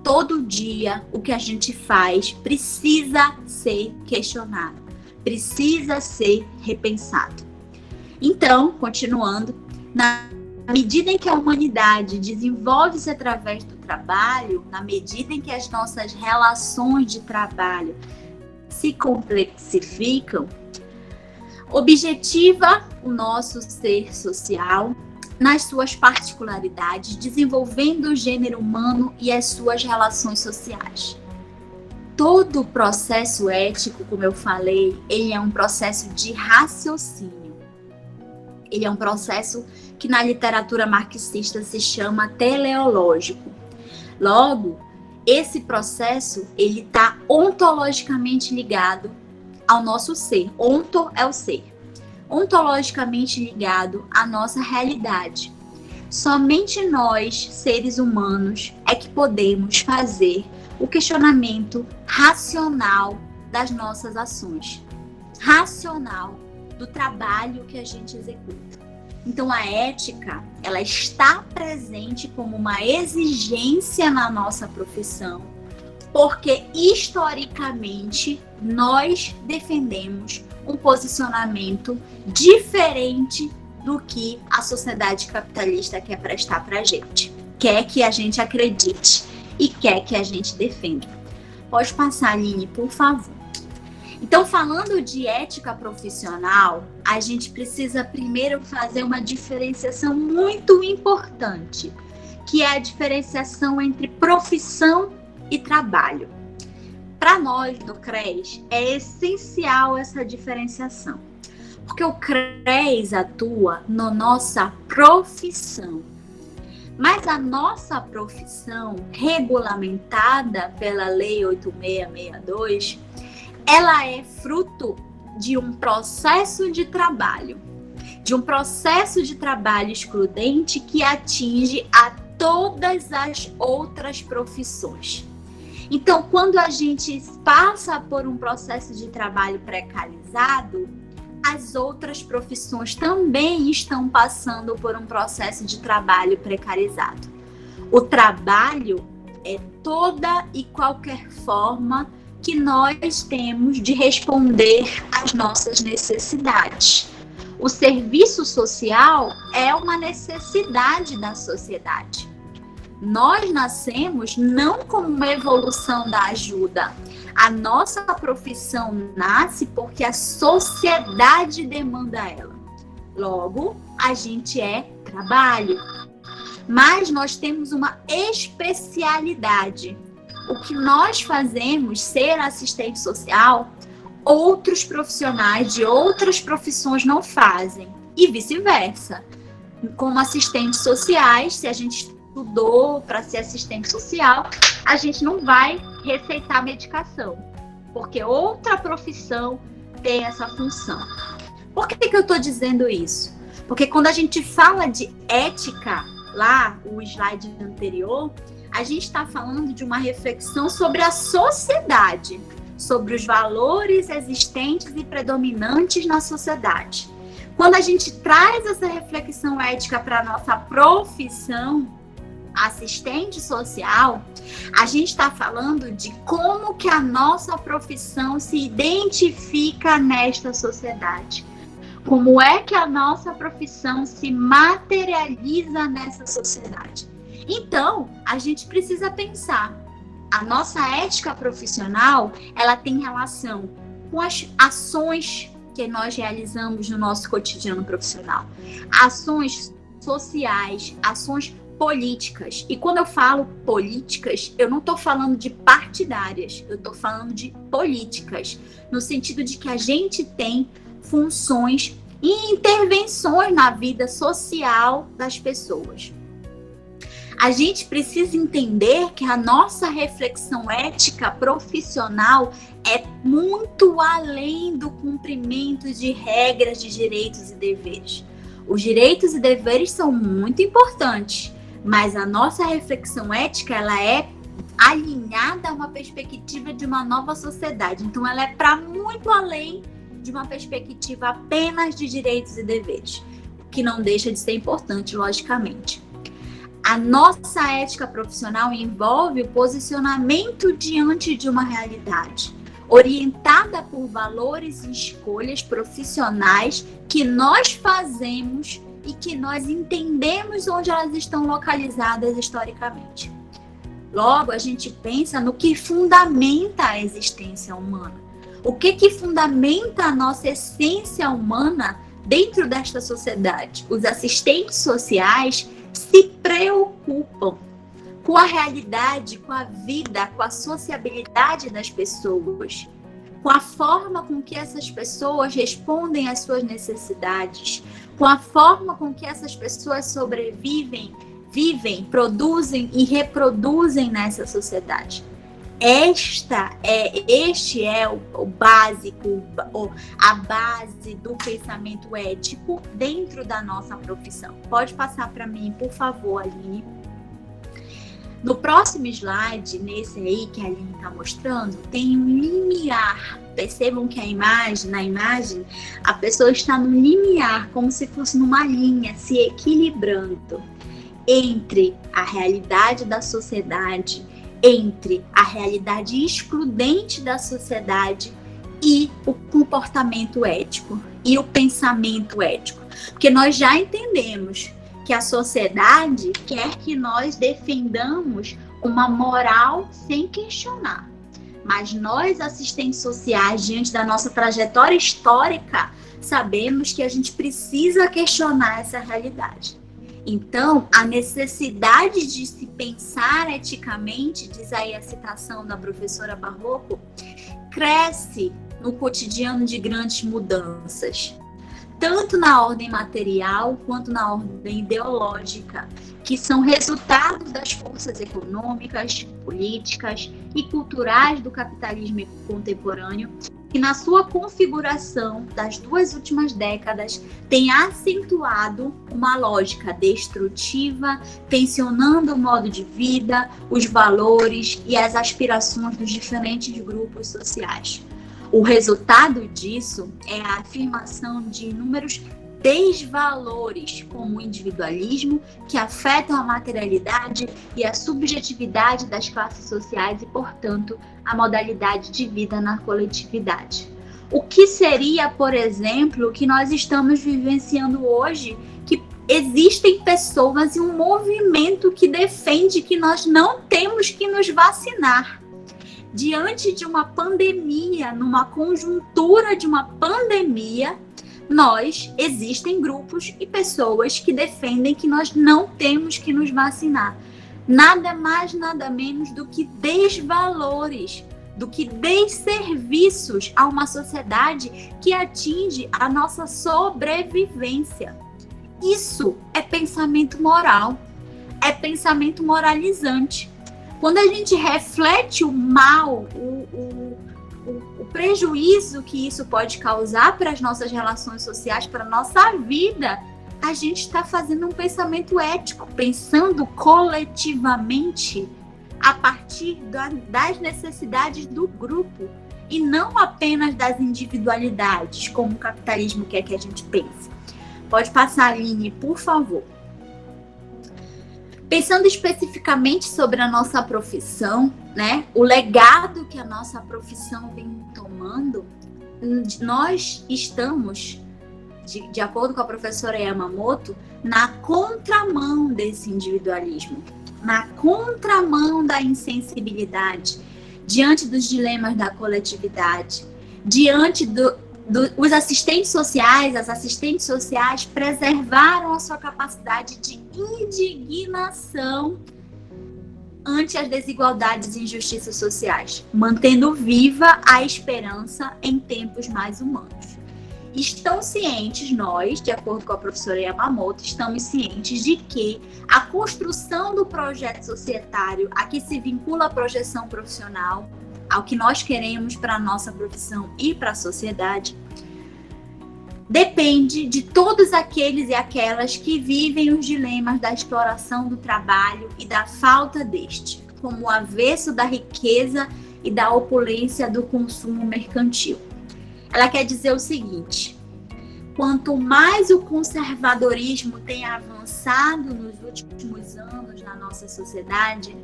Todo dia o que a gente faz precisa ser questionado, precisa ser repensado. Então, continuando, na medida em que a humanidade desenvolve-se através do trabalho, na medida em que as nossas relações de trabalho se complexificam, objetiva o nosso ser social nas suas particularidades, desenvolvendo o gênero humano e as suas relações sociais. Todo o processo ético, como eu falei, ele é um processo de raciocínio. Ele é um processo que na literatura marxista se chama teleológico. Logo, esse processo ele está ontologicamente ligado ao nosso ser. Onto é o ser. Ontologicamente ligado à nossa realidade. Somente nós, seres humanos, é que podemos fazer o questionamento racional das nossas ações. Racional do trabalho que a gente executa. Então, a ética, ela está presente como uma exigência na nossa profissão, porque, historicamente, nós defendemos um posicionamento diferente do que a sociedade capitalista quer prestar para a gente. Quer que a gente acredite e quer que a gente defenda. Pode passar, Aline, por favor. Então, falando de ética profissional, a gente precisa primeiro fazer uma diferenciação muito importante, que é a diferenciação entre profissão e trabalho. Para nós do CRES, é essencial essa diferenciação, porque o CRES atua na nossa profissão. Mas a nossa profissão, regulamentada pela Lei 8662, ela é fruto de um processo de trabalho excludente que atinge a todas as outras profissões. Então, quando a gente passa por um processo de trabalho precarizado, as outras profissões também estão passando por um processo de trabalho precarizado. O trabalho é toda e qualquer forma que nós temos de responder às nossas necessidades. O serviço social é uma necessidade da sociedade. Nós nascemos não como uma evolução da ajuda. A nossa profissão nasce porque a sociedade demanda ela. Logo, a gente é trabalho. Mas nós temos uma especialidade. O que nós fazemos, ser assistente social, outros profissionais de outras profissões não fazem. E vice-versa. Como assistentes sociais, se a gente estudou para ser assistente social, a gente não vai receitar medicação, porque outra profissão tem essa função. Por que eu estou dizendo isso? Porque quando a gente fala de ética, lá, o slide anterior, a gente está falando de uma reflexão sobre a sociedade, sobre os valores existentes e predominantes na sociedade. Quando a gente traz essa reflexão ética para a nossa profissão, assistente social, a gente está falando de como que a nossa profissão se identifica nesta sociedade. Como é que a nossa profissão se materializa nessa sociedade? Então, a gente precisa pensar a nossa ética profissional, ela tem relação com as ações que nós realizamos no nosso cotidiano profissional. Ações sociais, ações políticas. E quando eu falo políticas, eu não estou falando de partidárias, eu estou falando de políticas, no sentido de que a gente tem funções e intervenções na vida social das pessoas. A gente precisa entender que a nossa reflexão ética profissional é muito além do cumprimento de regras de direitos e deveres. Os direitos e deveres são muito importantes, mas a nossa reflexão ética, ela é alinhada a uma perspectiva de uma nova sociedade. Então, ela é para muito além de uma perspectiva apenas de direitos e deveres, que não deixa de ser importante, logicamente. A nossa ética profissional envolve o posicionamento diante de uma realidade, orientada por valores e escolhas profissionais que nós fazemos e que nós entendemos onde elas estão localizadas historicamente. Logo, a gente pensa no que fundamenta a existência humana. O que fundamenta a nossa essência humana dentro desta sociedade? Os assistentes sociais se preocupam com a realidade, com a vida, com a sociabilidade das pessoas, com a forma com que essas pessoas respondem às suas necessidades, com a forma com que essas pessoas sobrevivem, vivem, produzem e reproduzem nessa sociedade. Este é o básico, a base do pensamento ético dentro da nossa profissão. Pode passar para mim, por favor, Aline. No próximo slide, nesse aí que a Aline está mostrando, tem um limiar. Percebam que na imagem, a pessoa está no limiar, como se fosse numa linha, se equilibrando entre a realidade da sociedade, entre a realidade excludente da sociedade e o comportamento ético e o pensamento ético. Porque nós já entendemos que a sociedade quer que nós defendamos uma moral sem questionar. Mas nós, assistentes sociais, diante da nossa trajetória histórica, sabemos que a gente precisa questionar essa realidade. Então, a necessidade de se pensar eticamente, diz aí a citação da professora Barroco, cresce no cotidiano de grandes mudanças, tanto na ordem material quanto na ordem ideológica, que são resultados das forças econômicas, políticas e culturais do capitalismo contemporâneo, que na sua configuração das 2 últimas décadas tem acentuado uma lógica destrutiva, tensionando o modo de vida, os valores e as aspirações dos diferentes grupos sociais. O resultado disso é a afirmação de inúmeros desvalores, como o individualismo, que afetam a materialidade e a subjetividade das classes sociais e, portanto, a modalidade de vida na coletividade. O que seria, por exemplo, o que nós estamos vivenciando hoje, que existem pessoas e um movimento que defende que nós não temos que nos vacinar. Diante de uma pandemia, numa conjuntura de uma pandemia, existem grupos e pessoas que defendem que nós não temos que nos vacinar. Nada mais, nada menos do que desvalores, do que desserviços a uma sociedade que atinge a nossa sobrevivência. Isso é pensamento moral, é pensamento moralizante. Quando a gente reflete o mal, o prejuízo que isso pode causar para as nossas relações sociais, para a nossa vida, a gente está fazendo um pensamento ético, pensando coletivamente a partir das necessidades do grupo e não apenas das individualidades, como o capitalismo quer que a gente pense. Pode passar, Aline, por favor. Pensando especificamente sobre a nossa profissão, né? O legado que a nossa profissão vem tomando, nós estamos, de acordo com a professora Yamamoto, na contramão desse individualismo. na contramão da insensibilidade, diante dos dilemas da coletividade, diante os assistentes sociais, as assistentes sociais preservaram a sua capacidade de indignação ante as desigualdades e injustiças sociais, mantendo viva a esperança em tempos mais humanos. Estão cientes, nós, de acordo com a professora Yamamoto, estamos cientes de que a construção do projeto societário a que se vincula a projeção profissional, ao que nós queremos para a nossa profissão e para a sociedade, depende de todos aqueles e aquelas que vivem os dilemas da exploração do trabalho e da falta deste, como o avesso da riqueza e da opulência do consumo mercantil. Ela quer dizer o seguinte: quanto mais o conservadorismo tem avançado nos últimos anos na nossa sociedade,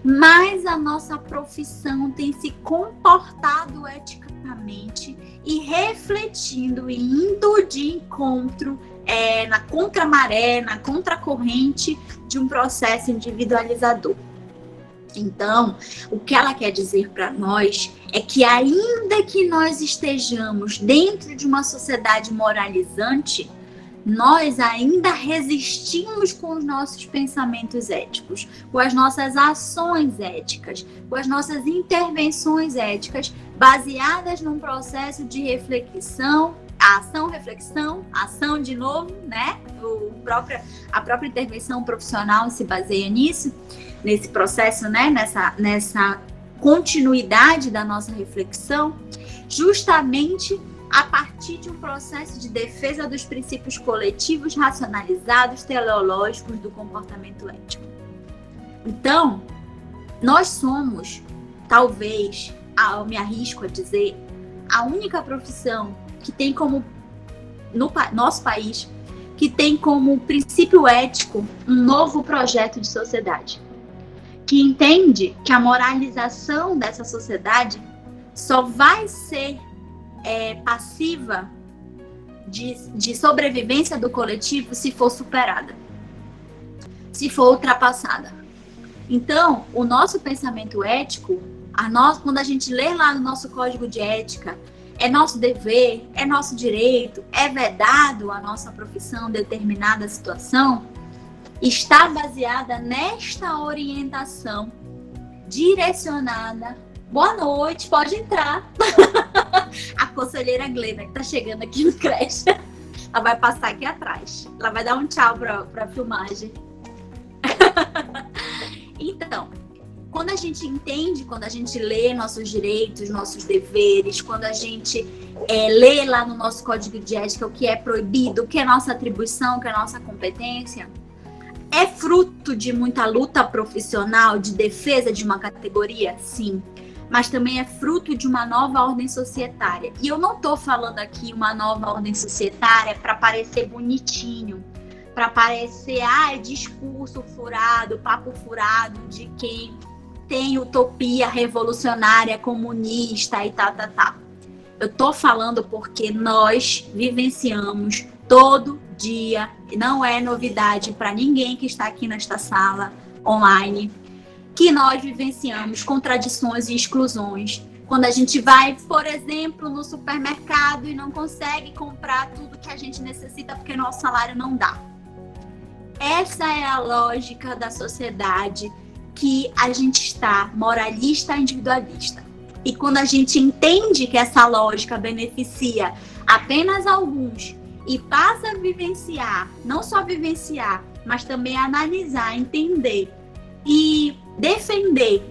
mais a nossa profissão tem se comportado eticamente e refletindo e indo de encontro na contramaré, na contracorrente de um processo individualizador. Então, o que ela quer dizer para nós é que, ainda que nós estejamos dentro de uma sociedade moralizante, nós ainda resistimos com os nossos pensamentos éticos, com as nossas ações éticas, com as nossas intervenções éticas, baseadas num processo de reflexão, ação-reflexão, ação de novo, né? A própria intervenção profissional se baseia nisso, nesse processo, né? Nessa continuidade da nossa reflexão, justamente a partir de um processo de defesa dos princípios coletivos, racionalizados, teleológicos do comportamento ético. Então, nós somos, talvez, eu me arrisco a dizer, a única profissão que tem como, no nosso país, que tem como princípio ético um novo projeto de sociedade, que entende que a moralização dessa sociedade só vai ser passiva de sobrevivência do coletivo se for superada, se for ultrapassada. Então, o nosso pensamento ético, quando a gente lê lá no nosso código de ética, é nosso dever, é nosso direito, é vedado a nossa profissão em determinada situação, está baseada nesta orientação direcionada. Boa noite, pode entrar. A conselheira Glenda, que está chegando aqui no creche, ela vai passar aqui atrás. Ela vai dar um tchau para a filmagem. Então, quando a gente entende, quando a gente lê nossos direitos, nossos deveres, quando a gente lê lá no nosso código de ética o que é proibido, o que é nossa atribuição, o que é nossa competência, é fruto de muita luta profissional, de defesa de uma categoria? Sim. Mas também é fruto de uma nova ordem societária. E eu não estou falando aqui uma nova ordem societária para parecer bonitinho, para parecer discurso furado, papo furado de quem tem utopia revolucionária, comunista e tal. Eu estou falando porque nós vivenciamos todo dia, e não é novidade para ninguém que está aqui nesta sala online, que nós vivenciamos contradições e exclusões. Quando a gente vai, por exemplo, no supermercado e não consegue comprar tudo que a gente necessita porque nosso salário não dá. Essa é a lógica da sociedade que a gente está, moralista, individualista. E quando a gente entende que essa lógica beneficia apenas alguns e passa a vivenciar, não só vivenciar, mas também analisar, entender e defender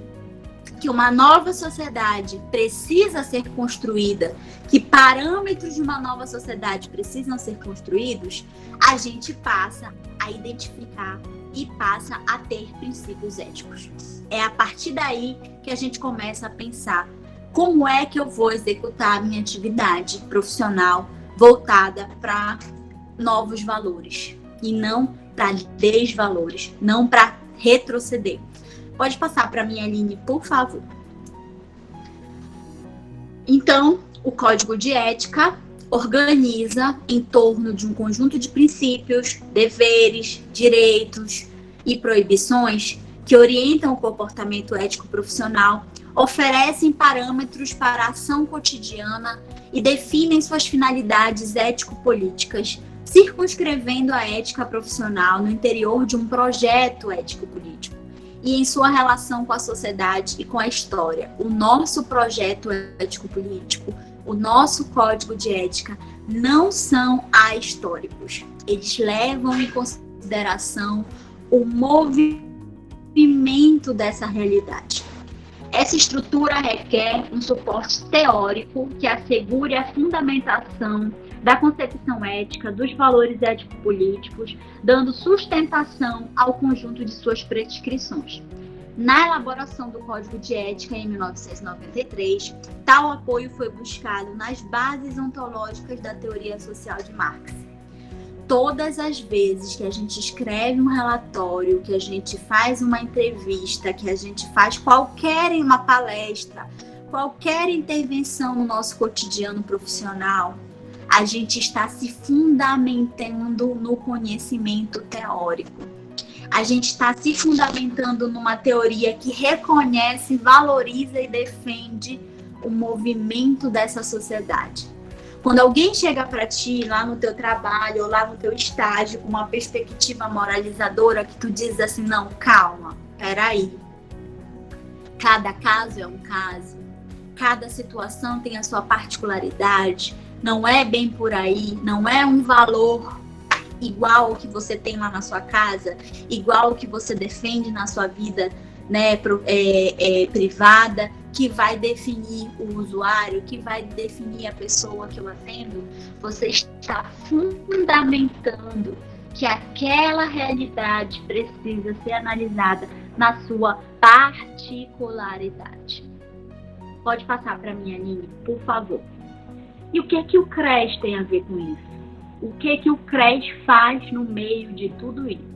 que uma nova sociedade precisa ser construída, que parâmetros de uma nova sociedade precisam ser construídos, a gente passa a identificar e passa a ter princípios éticos. É a partir daí que a gente começa a pensar como é que eu vou executar a minha atividade profissional voltada para novos valores e não para desvalores, não para retroceder. Pode passar para mim, Aline, por favor. Então, o Código de Ética organiza em torno de um conjunto de princípios, deveres, direitos e proibições que orientam o comportamento ético profissional, oferecem parâmetros para a ação cotidiana e definem suas finalidades ético-políticas, circunscrevendo a ética profissional no interior de um projeto ético-político e em sua relação com a sociedade e com a história. O nosso projeto ético-político, o nosso código de ética, não são ahistóricos. Eles levam em consideração o movimento dessa realidade. Essa estrutura requer um suporte teórico que assegure a fundamentação da concepção ética, dos valores ético-políticos, dando sustentação ao conjunto de suas prescrições. Na elaboração do Código de Ética, em 1993, tal apoio foi buscado nas bases ontológicas da teoria social de Marx. Todas as vezes que a gente escreve um relatório, que a gente faz uma entrevista, que a gente faz uma palestra, qualquer intervenção no nosso cotidiano profissional, a gente está se fundamentando no conhecimento teórico. A gente está se fundamentando numa teoria que reconhece, valoriza e defende o movimento dessa sociedade. Quando alguém chega para ti lá no teu trabalho ou lá no teu estágio com uma perspectiva moralizadora que tu diz assim, não, calma, peraí. Cada caso é um caso, cada situação tem a sua particularidade, não é bem por aí, não é um valor igual ao que você tem lá na sua casa, igual ao que você defende na sua vida, né, privada, que vai definir o usuário, que vai definir a pessoa que eu atendo. Você está fundamentando que aquela realidade precisa ser analisada na sua particularidade. Pode passar para mim, Aline, por favor. E o que é que o CRES tem a ver com isso? O que é que o CRES faz no meio de tudo isso?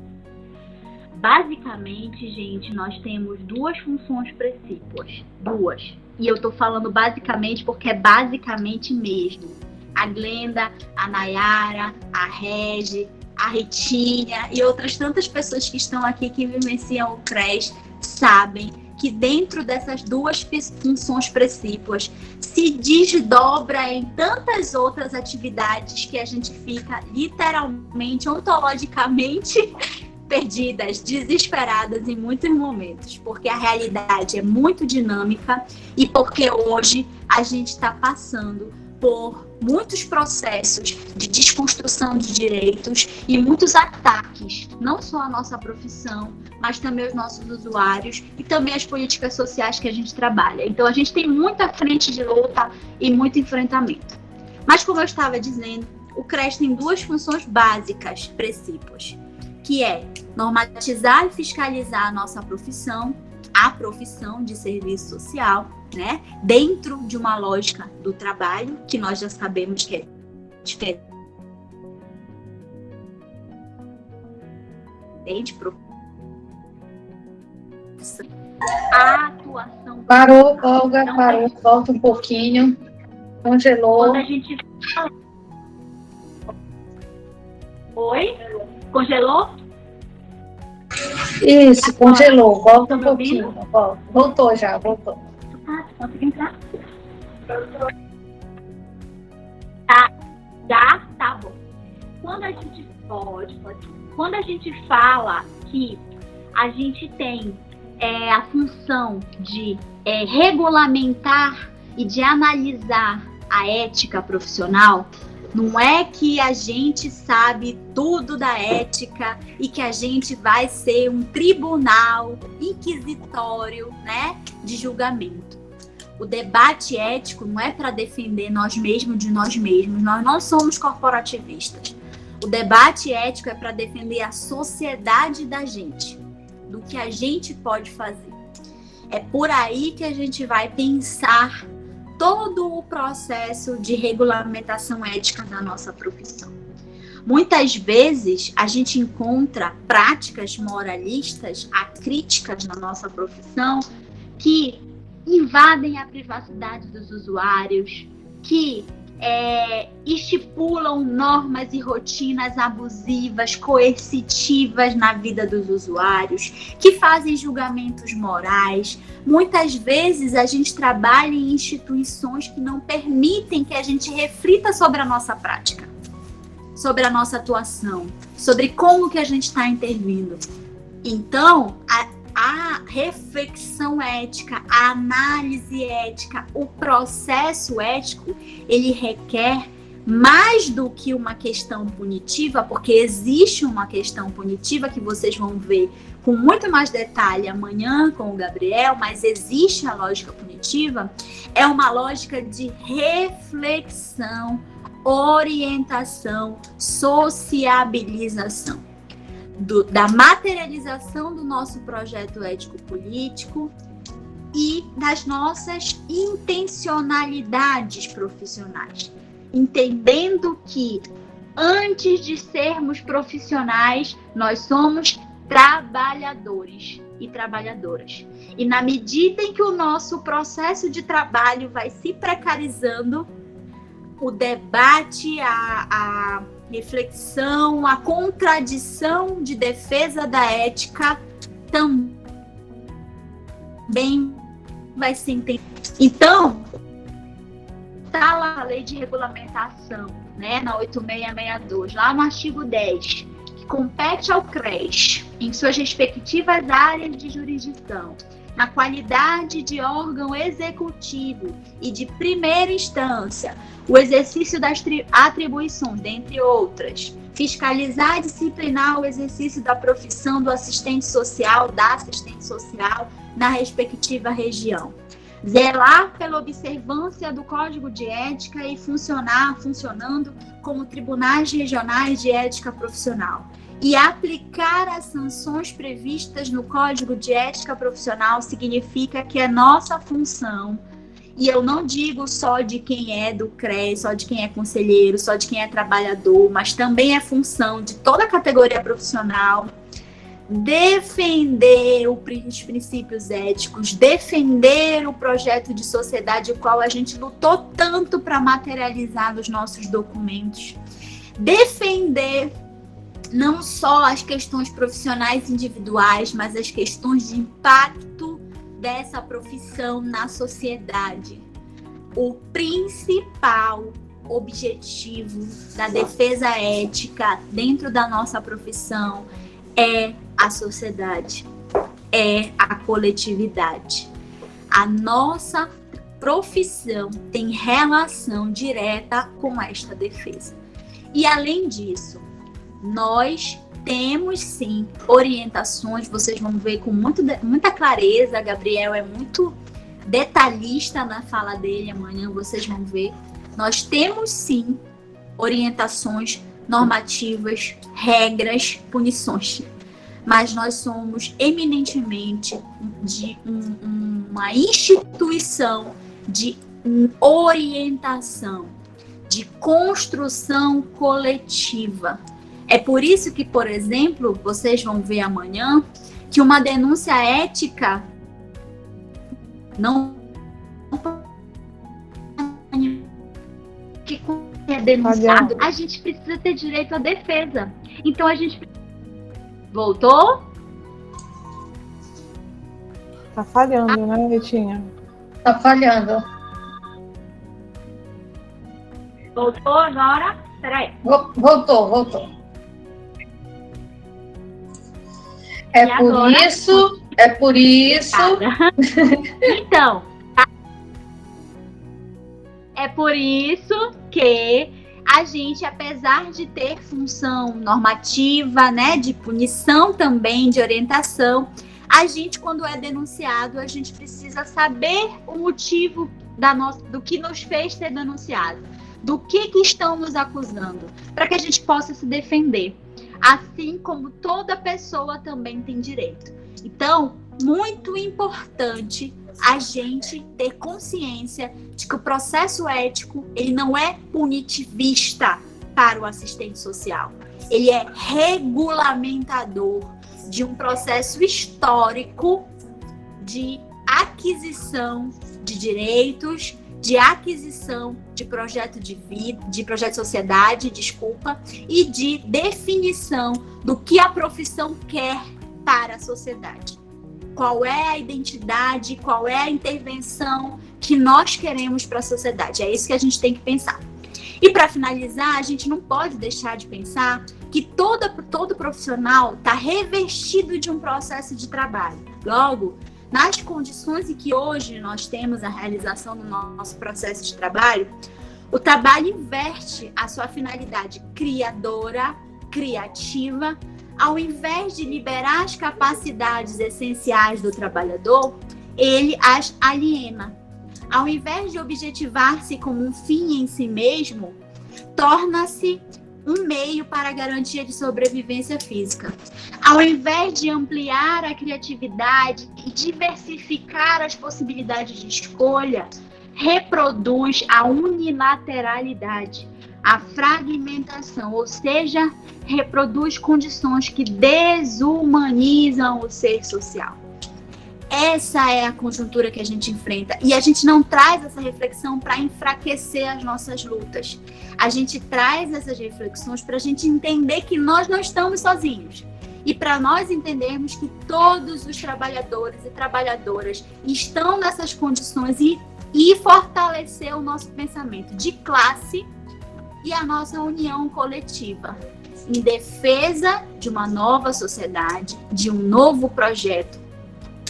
Basicamente, gente, nós temos duas funções precípuas. Duas. E eu estou falando basicamente porque é basicamente mesmo. A Glenda, a Nayara, a Regi, a Ritinha e outras tantas pessoas que estão aqui que vivenciam o CRES sabem que dentro dessas duas funções precípuas se desdobra em tantas outras atividades que a gente fica literalmente, ontologicamente perdidas, desesperadas em muitos momentos, porque a realidade é muito dinâmica e porque hoje a gente está passando por muitos processos de desconstrução de direitos e muitos ataques, não só à nossa profissão, mas também aos nossos usuários e também às políticas sociais que a gente trabalha. Então a gente tem muita frente de luta e muito enfrentamento. Mas como eu estava dizendo, o CRES tem duas funções básicas, precípuas, que é normatizar e fiscalizar a nossa profissão, a profissão de serviço social, né? Dentro de uma lógica do trabalho, que nós já sabemos que é diferente. A atuação... Parou, Olga, parou, volta um pouquinho. Congelou. Quando a gente... Oi? Congelou? Isso, congelou. Volta um pouquinho. Voltou já, voltou. Consegui entrar? Tá, já? Tá bom. Quando a gente Quando a gente fala que a gente tem a função de regulamentar e de analisar a ética profissional, não é que a gente sabe tudo da ética e que a gente vai ser um tribunal inquisitório, né, de julgamento. O debate ético não é para defender nós mesmos de nós mesmos. Nós não somos corporativistas. O debate ético é para defender a sociedade da gente, do que a gente pode fazer. É por aí que a gente vai pensar todo o processo de regulamentação ética da nossa profissão. Muitas vezes a gente encontra práticas moralistas, acríticas na nossa profissão, que invadem a privacidade dos usuários, que estipulam normas e rotinas abusivas, coercitivas na vida dos usuários, que fazem julgamentos morais. Muitas vezes a gente trabalha em instituições que não permitem que a gente reflita sobre a nossa prática, sobre a nossa atuação, sobre como que a gente está intervindo. Então, a reflexão ética, a análise ética, o processo ético, ele requer mais do que uma questão punitiva, porque existe uma questão punitiva que vocês vão ver com muito mais detalhe amanhã com o Gabriel, mas existe a lógica punitiva, é uma lógica de reflexão, orientação, sociabilização. Da materialização do nosso projeto ético-político e das nossas intencionalidades profissionais. Entendendo que, antes de sermos profissionais, nós somos trabalhadores e trabalhadoras. E na medida em que o nosso processo de trabalho vai se precarizando, o debate, a reflexão, a contradição de defesa da ética também vai se entender. Então, está lá a lei de regulamentação, né, na 8662, lá no artigo 10, que compete ao CRES, em suas respectivas áreas de jurisdição, na qualidade de órgão executivo e de primeira instância, o exercício das atribuições, dentre outras, fiscalizar e disciplinar o exercício da profissão do assistente social, da assistente social, na respectiva região. Zelar pela observância do Código de Ética e funcionando como tribunais regionais de ética profissional. E aplicar as sanções previstas no Código de Ética Profissional significa que é nossa função, e eu não digo só de quem é do CRES, só de quem é conselheiro, só de quem é trabalhador, mas também é função de toda a categoria profissional, defender os princípios éticos, defender o projeto de sociedade, o qual a gente lutou tanto para materializar nos nossos documentos, defender não só as questões profissionais individuais, mas as questões de impacto dessa profissão na sociedade. O principal objetivo da defesa ética dentro da nossa profissão é a sociedade, é a coletividade. A nossa profissão tem relação direta com esta defesa. E além disso, nós temos sim orientações, vocês vão ver com muita clareza, Gabriel é muito detalhista na fala dele, amanhã vocês vão ver. Nós temos sim orientações normativas, regras, punições, mas nós somos eminentemente de uma instituição de orientação, de construção coletiva. É por isso que, por exemplo, vocês vão ver amanhã que uma denúncia ética não que é denunciado, a gente precisa ter direito à defesa. Então a gente voltou? Tá falhando, né, Letinha? Tá falhando. Voltou agora? Peraí. Voltou. É por isso. Então, é por isso que a gente, apesar de ter função normativa, né, de punição também, de orientação, a gente, quando é denunciado, a gente precisa saber o motivo do que nos fez ser denunciado, do que estão nos acusando, para que a gente possa se defender. Assim como toda pessoa também tem direito. Então, muito importante a gente ter consciência de que o processo ético, ele não é punitivista para o assistente social. Ele é regulamentador de um processo histórico de aquisição de direitos, de aquisição de projeto de vida, de projeto de sociedade, e de definição do que a profissão quer para a sociedade. Qual é a identidade, qual é a intervenção que nós queremos para a sociedade. É isso que a gente tem que pensar. E para finalizar, a gente não pode deixar de pensar que todo profissional está revestido de um processo de trabalho. Logo, nas condições em que hoje nós temos a realização do nosso processo de trabalho, o trabalho inverte a sua finalidade criadora, criativa, ao invés de liberar as capacidades essenciais do trabalhador, ele as aliena. Ao invés de objetivar-se como um fim em si mesmo, torna-se um meio para a garantia de sobrevivência física. Ao invés de ampliar a criatividade e diversificar as possibilidades de escolha, reproduz a unilateralidade, a fragmentação, ou seja, reproduz condições que desumanizam o ser social. Essa é a conjuntura que a gente enfrenta. E a gente não traz essa reflexão para enfraquecer as nossas lutas. A gente traz essas reflexões para a gente entender que nós não estamos sozinhos. E para nós entendermos que todos os trabalhadores e trabalhadoras estão nessas condições e fortalecer o nosso pensamento de classe e a nossa união coletiva em defesa de uma nova sociedade, de um novo projeto,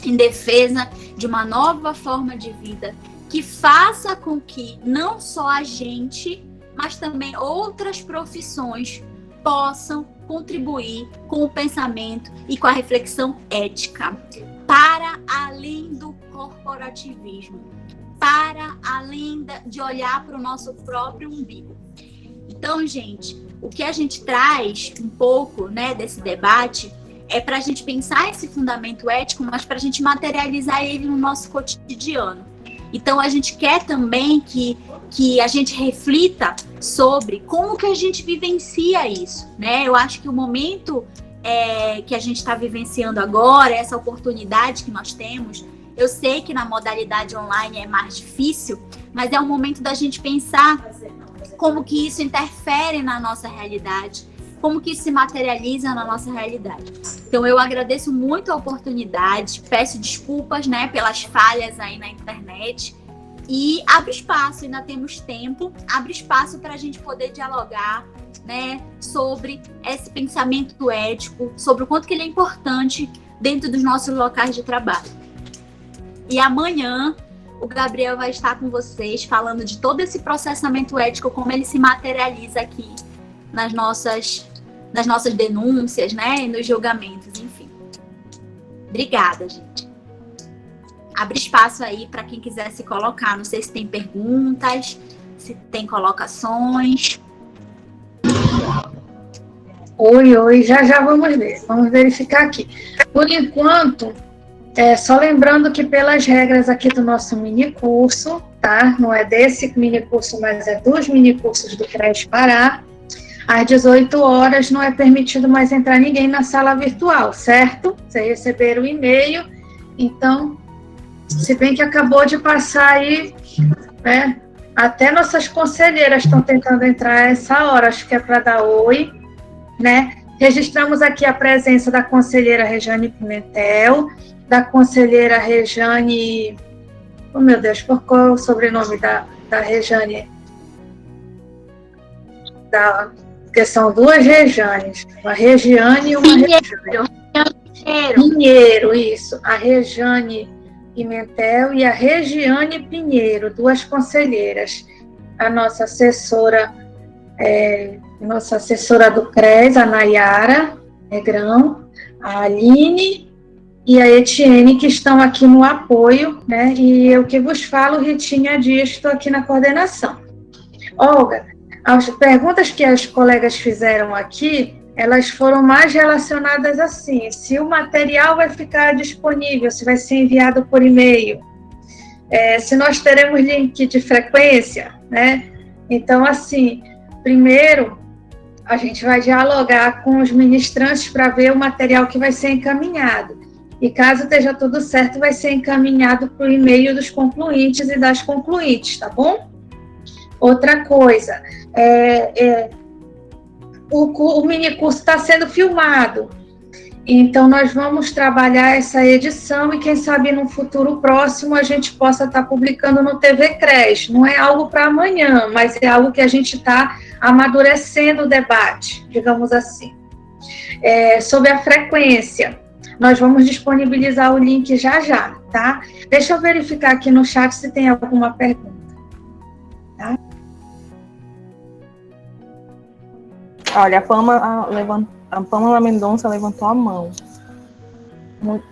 em defesa de uma nova forma de vida que faça com que não só a gente, mas também outras profissões possam contribuir com o pensamento e com a reflexão ética para além do corporativismo, para além de olhar para o nosso próprio umbigo. Então, gente, o que a gente traz um pouco, né, desse debate é para a gente pensar esse fundamento ético, mas para a gente materializar ele no nosso cotidiano. Então, a gente quer também que a gente reflita sobre como que a gente vivencia isso, né? Eu acho que o momento que a gente está vivenciando agora, essa oportunidade que nós temos, eu sei que na modalidade online é mais difícil, mas é um momento da gente pensar como que isso interfere na nossa realidade, como que isso se materializa na nossa realidade. Então, eu agradeço muito a oportunidade, peço desculpas, né, pelas falhas aí na internet, e abro espaço, ainda temos tempo, abre espaço para a gente poder dialogar, né, sobre esse pensamento ético, sobre o quanto que ele é importante dentro dos nossos locais de trabalho. E amanhã o Gabriel vai estar com vocês falando de todo esse processamento ético, como ele se materializa aqui nas nossas denúncias, né, e nos julgamentos, enfim. Obrigada, gente. Abre espaço aí para quem quiser se colocar. Não sei se tem perguntas, se tem colocações. Oi, já vamos ver. Vamos verificar aqui. Por enquanto, só lembrando que pelas regras aqui do nosso minicurso, tá? Não é desse minicurso, mas é dos minicursos do CRES Pará, às 18 horas não é permitido mais entrar ninguém na sala virtual, certo? Vocês receberam o e-mail, então, se bem que acabou de passar aí, né? Até nossas conselheiras estão tentando entrar a essa hora, acho que é para dar oi, né? Registramos aqui a presença da conselheira Rejane Pimentel, da conselheira Rejane... Oh, meu Deus, qual é o sobrenome da Rejane? Porque são duas Rejanes, uma Regiane e uma Rejane. Pinheiro, isso. A Rejane Pimentel e a Regiane Pinheiro, duas conselheiras. A nossa assessora do CRES, a Nayara Negrão, a Aline e a Etienne, que estão aqui no apoio, né? E eu que vos falo, Ritinha Disto, aqui na coordenação. Olga, as perguntas que as colegas fizeram aqui, elas foram mais relacionadas assim, se o material vai ficar disponível, se vai ser enviado por e-mail, se nós teremos link de frequência, né? Então, assim, primeiro, a gente vai dialogar com os ministrantes para ver o material que vai ser encaminhado. E caso esteja tudo certo, vai ser encaminhado para o e-mail dos concluintes e das concluintes, tá bom? Outra coisa, o minicurso está sendo filmado, então nós vamos trabalhar essa edição e quem sabe no futuro próximo a gente possa estar publicando no TV Cres. Não é algo para amanhã, mas é algo que a gente está amadurecendo o debate, digamos assim. Sobre a frequência, nós vamos disponibilizar o link já, tá? Deixa eu verificar aqui no chat se tem alguma pergunta. Tá? Olha, a Pamela Mendonça levantou a mão.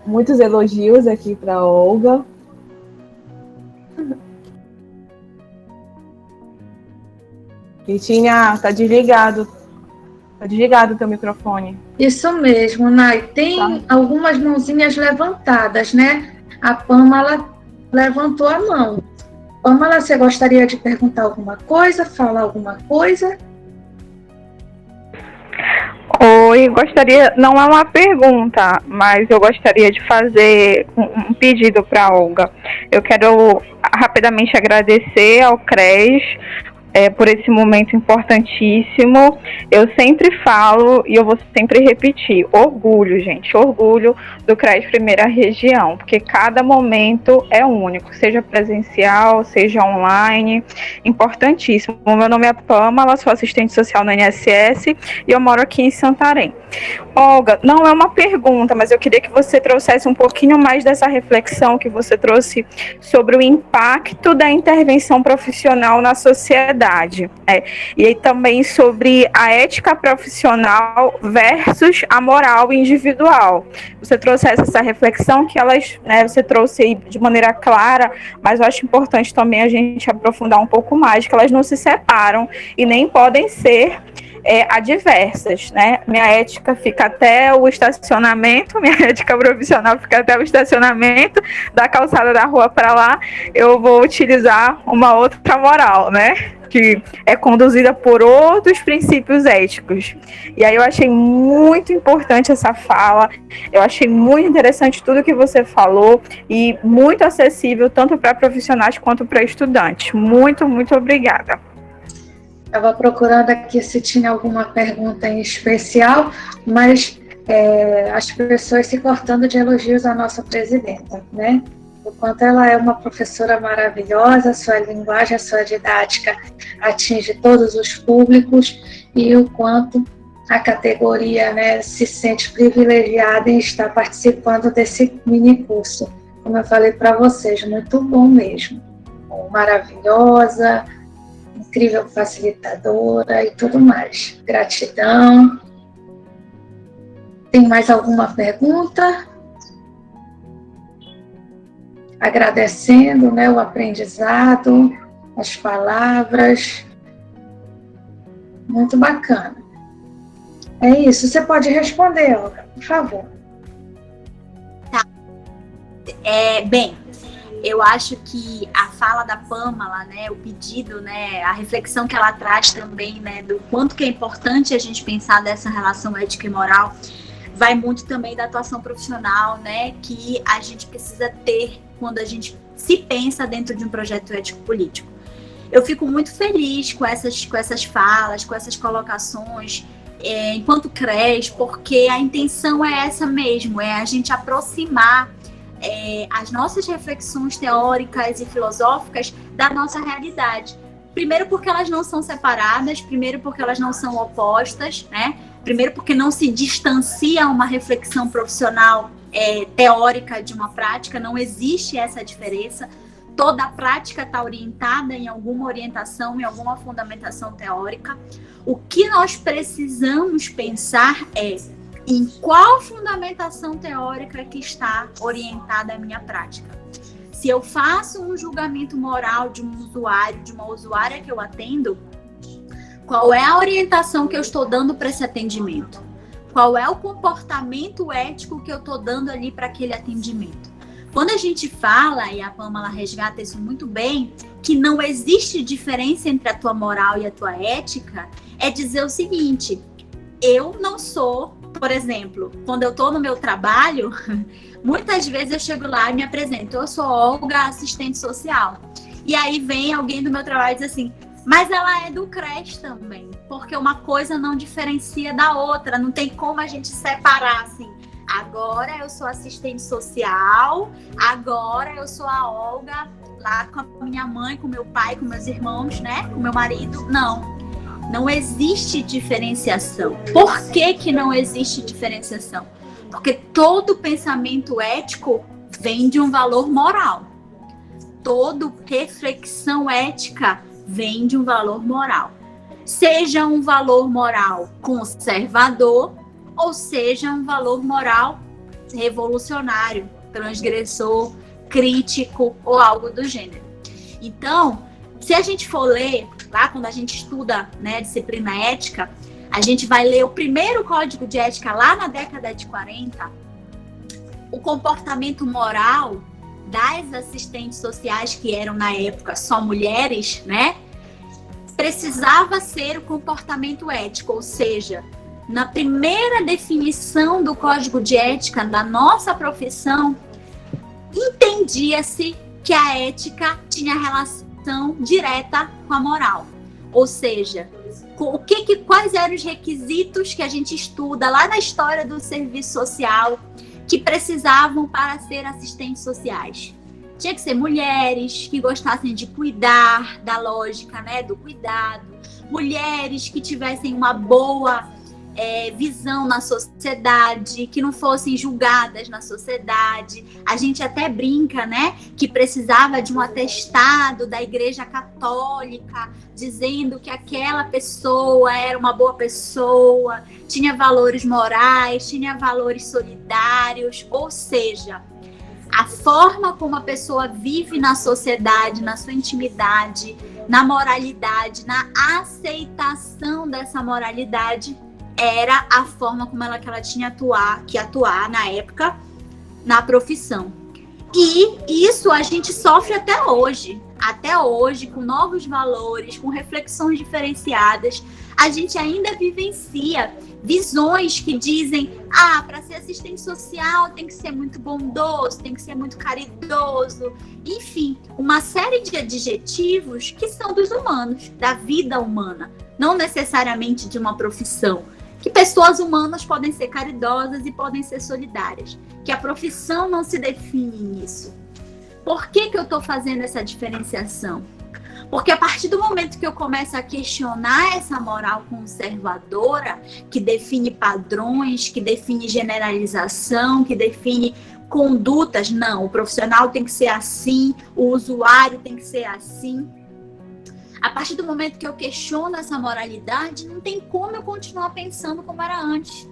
Muitos elogios aqui para Olga. Ritinha, tá desligado. Tá desligado o teu microfone. Isso mesmo, Nai. Tem algumas mãozinhas levantadas, né? A Pamela levantou a mão. Pamela, você gostaria de perguntar alguma coisa? Falar alguma coisa? Oi, gostaria, não é uma pergunta, mas eu gostaria de fazer um pedido para a Olga. Eu quero rapidamente agradecer ao CRES por esse momento importantíssimo. Eu sempre falo e eu vou sempre repetir, orgulho, gente, orgulho do CRES Primeira Região, porque cada momento é único, seja presencial, seja online, importantíssimo. O meu nome é Pamela, sou assistente social na INSS e eu moro aqui em Santarém. Olga, não é uma pergunta, mas eu queria que você trouxesse um pouquinho mais dessa reflexão que você trouxe sobre o impacto da intervenção profissional na sociedade. E aí também sobre a ética profissional versus a moral individual. Você trouxe essa reflexão que elas, você trouxe aí de maneira clara, mas eu acho importante também a gente aprofundar um pouco mais, que elas não se separam e nem podem ser adversas, né? Minha ética fica até o estacionamento, minha ética profissional fica até o estacionamento, da calçada da rua para lá, eu vou utilizar uma outra moral, né? Que é conduzida por outros princípios éticos. E aí eu achei muito importante essa fala, eu achei muito interessante tudo que você falou e muito acessível tanto para profissionais quanto para estudantes. Muito, muito obrigada. Estava procurando aqui se tinha alguma pergunta em especial, mas as pessoas se cortando de elogios à nossa presidenta, né? O quanto ela é uma professora maravilhosa, a sua linguagem, a sua didática atinge todos os públicos e o quanto a categoria, né, se sente privilegiada em estar participando desse mini curso. Como eu falei para vocês, muito bom mesmo. Maravilhosa, incrível facilitadora e tudo mais. Gratidão. Tem mais alguma pergunta? Agradecendo, né, o aprendizado, as palavras. Muito bacana. É isso. Você pode responder, Olga, por favor. Tá. Bem, eu acho que a fala da Pamela, né, o pedido, né, a reflexão que ela traz também, né, do quanto que é importante a gente pensar dessa relação ética e moral, vai muito também da atuação profissional, né, que a gente precisa ter quando a gente se pensa dentro de um projeto ético-político. Eu fico muito feliz com essas falas, com essas colocações, enquanto CRES, porque a intenção é essa mesmo, é a gente aproximar as nossas reflexões teóricas e filosóficas da nossa realidade. Primeiro porque elas não são separadas, primeiro porque elas não são opostas, né? Primeiro porque não se distancia uma reflexão profissional teórica de uma prática, não existe essa diferença. Toda a prática está orientada em alguma orientação, em alguma fundamentação teórica. O que nós precisamos pensar é em qual fundamentação teórica que está orientada a minha prática. Se eu faço um julgamento moral de um usuário, de uma usuária que eu atendo, qual é a orientação que eu estou dando para esse atendimento? Qual é o comportamento ético que eu estou dando ali para aquele atendimento? Quando a gente fala, e a Pamela resgata isso muito bem, que não existe diferença entre a tua moral e a tua ética, é dizer o seguinte: eu não sou por exemplo, quando eu estou no meu trabalho, muitas vezes eu chego lá e me apresento. Eu sou Olga, assistente social. E aí vem alguém do meu trabalho e diz assim, mas ela é do CRES também, porque uma coisa não diferencia da outra, não tem como a gente separar assim. Agora eu sou assistente social, agora eu sou a Olga, lá com a minha mãe, com meu pai, com meus irmãos, né? Com meu marido. Não existe diferenciação. Por que não existe diferenciação? Porque todo pensamento ético vem de um valor moral. Toda reflexão ética vem de um valor moral. Seja um valor moral conservador ou seja um valor moral revolucionário, transgressor, crítico ou algo do gênero. Então, se a gente for ler, lá quando a gente estuda, né, disciplina ética, a gente vai ler o primeiro código de ética lá na década de 40, o comportamento moral das assistentes sociais, que eram na época só mulheres, né, precisava ser o comportamento ético, ou seja, na primeira definição do código de ética da nossa profissão, entendia-se que a ética tinha relação direta com a moral. Ou seja, quais eram os requisitos que a gente estuda lá na história do serviço social que precisavam para ser assistentes sociais? Tinha que ser mulheres que gostassem de cuidar, da lógica, né, do cuidado, mulheres que tivessem uma boa visão na sociedade, que não fossem julgadas na sociedade. A gente até brinca, né, que precisava de um atestado da Igreja Católica dizendo que aquela pessoa era uma boa pessoa, tinha valores morais, tinha valores solidários, ou seja, a forma como a pessoa vive na sociedade, na sua intimidade, na moralidade, na aceitação dessa moralidade, era a forma como ela tinha que atuar na época na profissão. E isso a gente sofre até hoje, com novos valores, com reflexões diferenciadas, a gente ainda vivencia visões que dizem, para ser assistente social tem que ser muito bondoso, tem que ser muito caridoso, enfim, uma série de adjetivos que são dos humanos, da vida humana, não necessariamente de uma profissão. Que pessoas humanas podem ser caridosas e podem ser solidárias, que a profissão não se define nisso. Por que eu estou fazendo essa diferenciação? Porque a partir do momento que eu começo a questionar essa moral conservadora, que define padrões, que define generalização, que define condutas, não, o profissional tem que ser assim, o usuário tem que ser assim. A partir do momento que eu questiono essa moralidade, não tem como eu continuar pensando como era antes.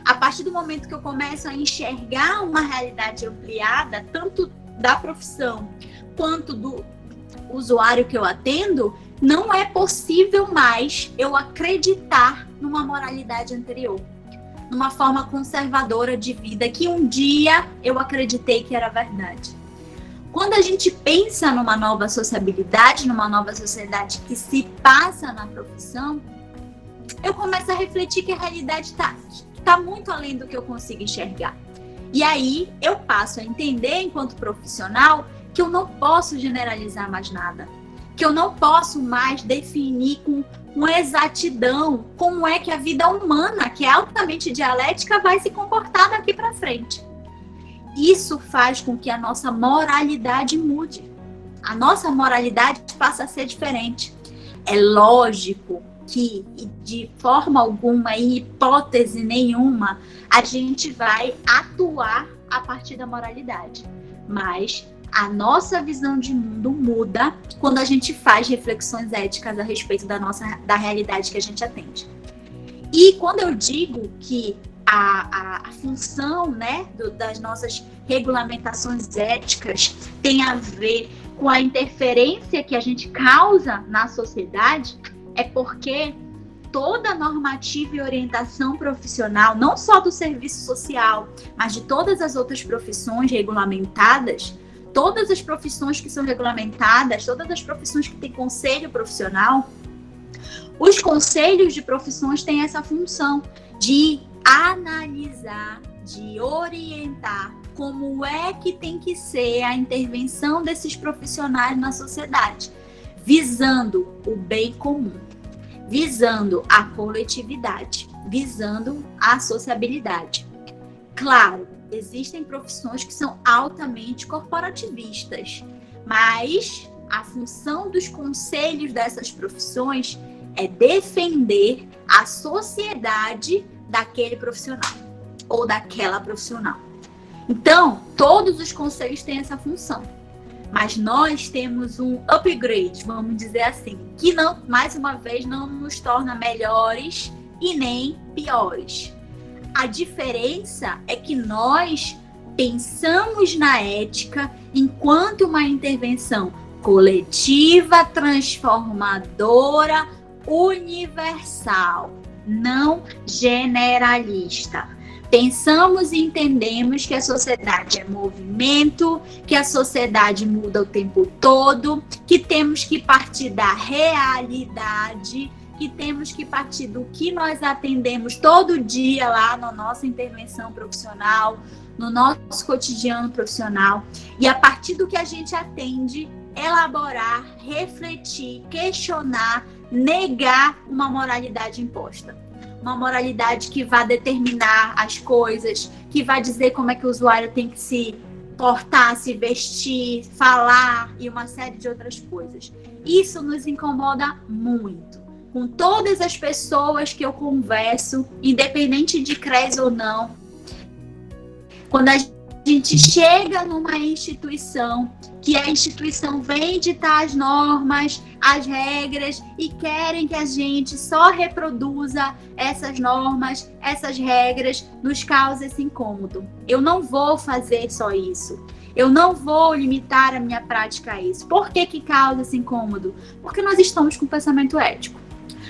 A partir do momento que eu começo a enxergar uma realidade ampliada, tanto da profissão quanto do usuário que eu atendo, não é possível mais eu acreditar numa moralidade anterior, numa forma conservadora de vida que um dia eu acreditei que era verdade. Quando a gente pensa numa nova sociabilidade, numa nova sociedade que se passa na profissão, eu começo a refletir que a realidade está muito além do que eu consigo enxergar. E aí eu passo a entender, enquanto profissional, que eu não posso generalizar mais nada, que eu não posso mais definir com exatidão como é que a vida humana, que é altamente dialética, vai se comportar daqui para frente. Isso faz com que a nossa moralidade mude. A nossa moralidade passa a ser diferente. É lógico que, de forma alguma, em hipótese nenhuma, a gente vai atuar a partir da moralidade. Mas a nossa visão de mundo muda quando a gente faz reflexões éticas a respeito da realidade que a gente atende. E quando eu digo que a função, né, das nossas regulamentações éticas tem a ver com a interferência que a gente causa na sociedade, é porque toda normativa e orientação profissional, não só do serviço social, mas de todas as outras profissões regulamentadas, todas as profissões que são regulamentadas, todas as profissões que têm conselho profissional, os conselhos de profissões têm essa função de analisar, de orientar como é que tem que ser a intervenção desses profissionais na sociedade, visando o bem comum, visando a coletividade, visando a sociabilidade. Claro, existem profissões que são altamente corporativistas, mas a função dos conselhos dessas profissões é defender a sociedade daquele profissional ou daquela profissional. Então, todos os conselhos têm essa função, mas nós temos um upgrade, vamos dizer assim, que não, mais uma vez, não nos torna melhores e nem piores. A diferença é que nós pensamos na ética enquanto uma intervenção coletiva, transformadora, universal, não generalista. Pensamos e entendemos que a sociedade é movimento, que a sociedade muda o tempo todo, que temos que partir da realidade, que temos que partir do que nós atendemos todo dia lá na nossa intervenção profissional, no nosso cotidiano profissional, e a partir do que a gente atende, elaborar, refletir, questionar, negar uma moralidade imposta. Uma moralidade que vai determinar as coisas, que vai dizer como é que o usuário tem que se portar, se vestir, falar e uma série de outras coisas. Isso nos incomoda muito. Com todas as pessoas que eu converso, independente de CRES ou não, quando a gente chega numa instituição, que a instituição vem ditar as normas, as regras e querem que a gente só reproduza essas normas, essas regras, nos causa esse incômodo. Eu não vou fazer só isso. Eu não vou limitar a minha prática a isso. Por que causa esse incômodo? Porque nós estamos com pensamento ético.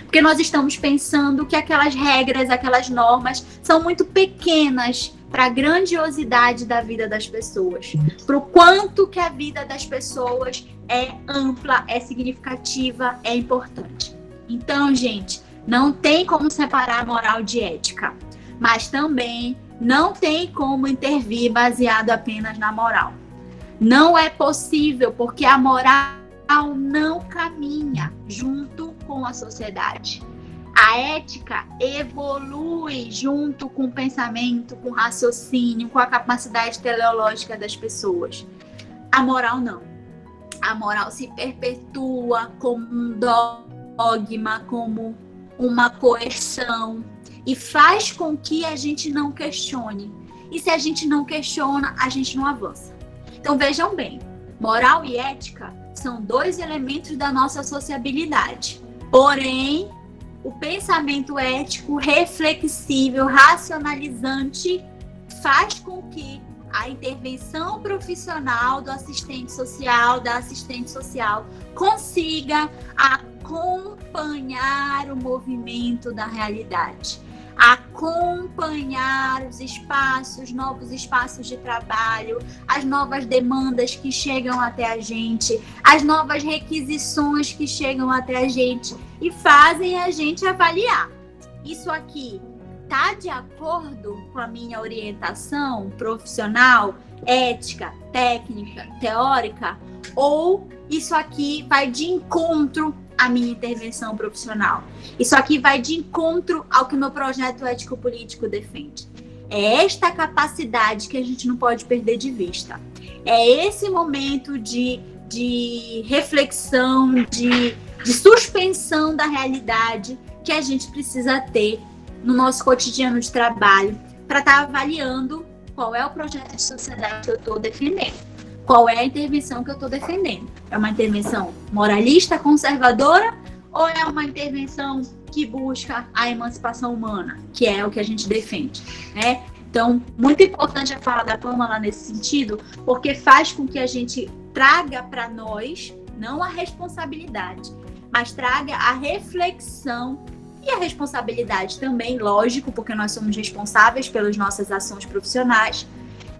Porque nós estamos pensando que aquelas regras, aquelas normas são muito pequenas para a grandiosidade da vida das pessoas, para o quanto que a vida das pessoas é ampla, é significativa, é importante. Então, gente, não tem como separar moral de ética, mas também não tem como intervir baseado apenas na moral. Não é possível, porque a moral não caminha junto com a sociedade. A ética evolui junto com o pensamento, com o raciocínio, com a capacidade teleológica das pessoas. A moral não. A moral se perpetua como um dogma, como uma coerção e faz com que a gente não questione. E se a gente não questiona, a gente não avança. Então vejam bem, moral e ética são dois elementos da nossa sociabilidade. Porém, o pensamento ético, reflexível, racionalizante, faz com que a intervenção profissional do assistente social, da assistente social, consiga acompanhar o movimento da realidade, acompanhar os espaços, novos espaços de trabalho, as novas demandas que chegam até a gente, as novas requisições que chegam até a gente e fazem a gente avaliar. Isso aqui está de acordo com a minha orientação profissional, ética, técnica, teórica, ou isso aqui vai de encontro à minha intervenção profissional? Isso aqui vai de encontro ao que o meu projeto ético-político defende. É esta capacidade que a gente não pode perder de vista. É esse momento de reflexão, de suspensão da realidade que a gente precisa ter no nosso cotidiano de trabalho para estar avaliando qual é o projeto de sociedade que eu estou defendendo. Qual é a intervenção que eu estou defendendo? É uma intervenção moralista, conservadora, ou é uma intervenção que busca a emancipação humana, que é o que a gente defende, né? Então, muito importante a fala da Pamela nesse sentido, porque faz com que a gente traga para nós, não a responsabilidade, mas traga a reflexão e a responsabilidade também, lógico, porque nós somos responsáveis pelas nossas ações profissionais,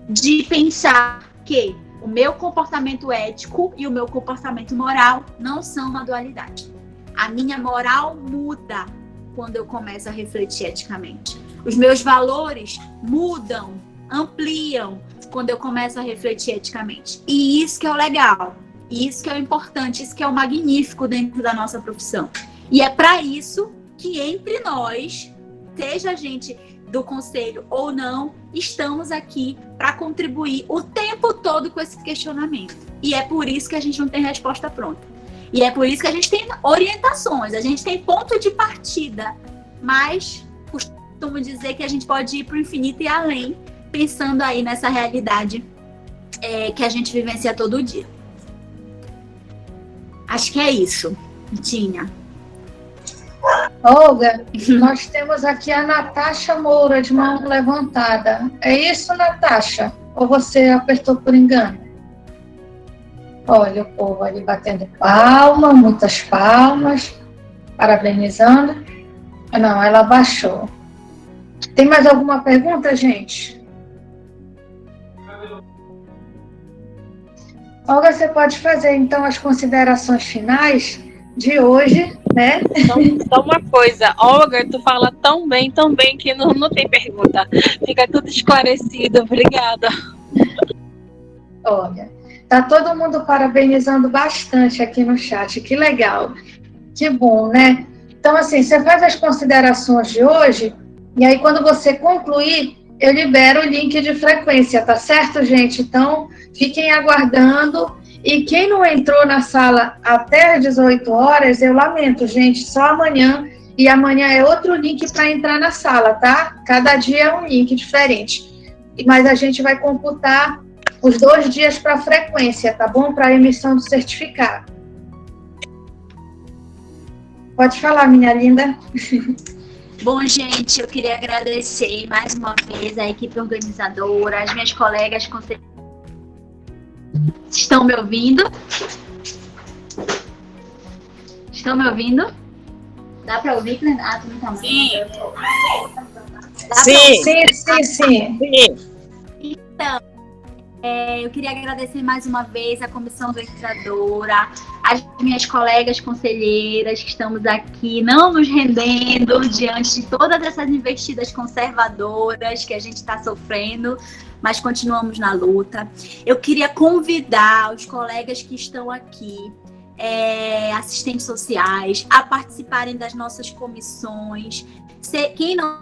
de pensar que o meu comportamento ético e o meu comportamento moral não são uma dualidade. A minha moral muda quando eu começo a refletir eticamente. Os meus valores mudam, ampliam quando eu começo a refletir eticamente. E isso que é o legal, isso que é o importante, isso que é o magnífico dentro da nossa profissão. E é para isso que entre nós, seja a gente do conselho ou não, estamos aqui para contribuir o tempo todo com esse questionamento. E é por isso que a gente não tem resposta pronta. E é por isso que a gente tem orientações, a gente tem ponto de partida, mas costumo dizer que a gente pode ir para o infinito e além, pensando aí nessa realidade que a gente vivencia todo dia. Acho que é isso, Tinha. Olga, nós temos aqui a Natasha Moura de mão levantada. É isso, Natasha? Ou você apertou por engano? Olha o povo ali batendo palma, muitas palmas, parabenizando. Não, ela baixou. Tem mais alguma pergunta, gente? Olga, você pode fazer, então, as considerações finais de hoje, né? Só uma coisa, Olga, tu fala tão bem que não tem pergunta. Fica tudo esclarecido. Obrigada. Olha, tá todo mundo parabenizando bastante aqui no chat. Que legal. Que bom, né? Então, assim, você faz as considerações de hoje e aí, quando você concluir, eu libero o link de frequência, tá certo, gente? Então, fiquem aguardando. E quem não entrou na sala até às 18 horas, eu lamento, gente, só amanhã. E amanhã é outro link para entrar na sala, tá? Cada dia é um link diferente. Mas a gente vai computar os 2 dias para frequência, tá bom? Para emissão do certificado. Pode falar, minha linda. Bom, gente, eu queria agradecer mais uma vez a equipe organizadora, as minhas colegas conselheiras. Estão me ouvindo? Estão me ouvindo? Dá para ouvir? Ah, tu não tá mais. Sim. Então, eu queria agradecer mais uma vez a comissão organizadora, as minhas colegas conselheiras que estamos aqui, não nos rendendo diante de todas essas investidas conservadoras que a gente está sofrendo, mas continuamos na luta. Eu queria convidar os colegas que estão aqui, assistentes sociais, a participarem das nossas comissões. Quem não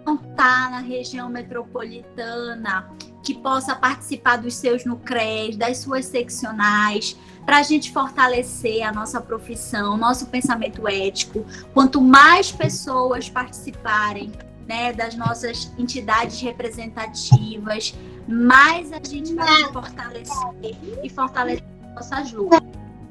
está na região metropolitana, que possa participar dos seus NUCRES, das suas seccionais, para a gente fortalecer a nossa profissão, nosso pensamento ético. Quanto mais pessoas participarem, né, das nossas entidades representativas, mais a gente vai se fortalecer e fortalecer nossas lutas.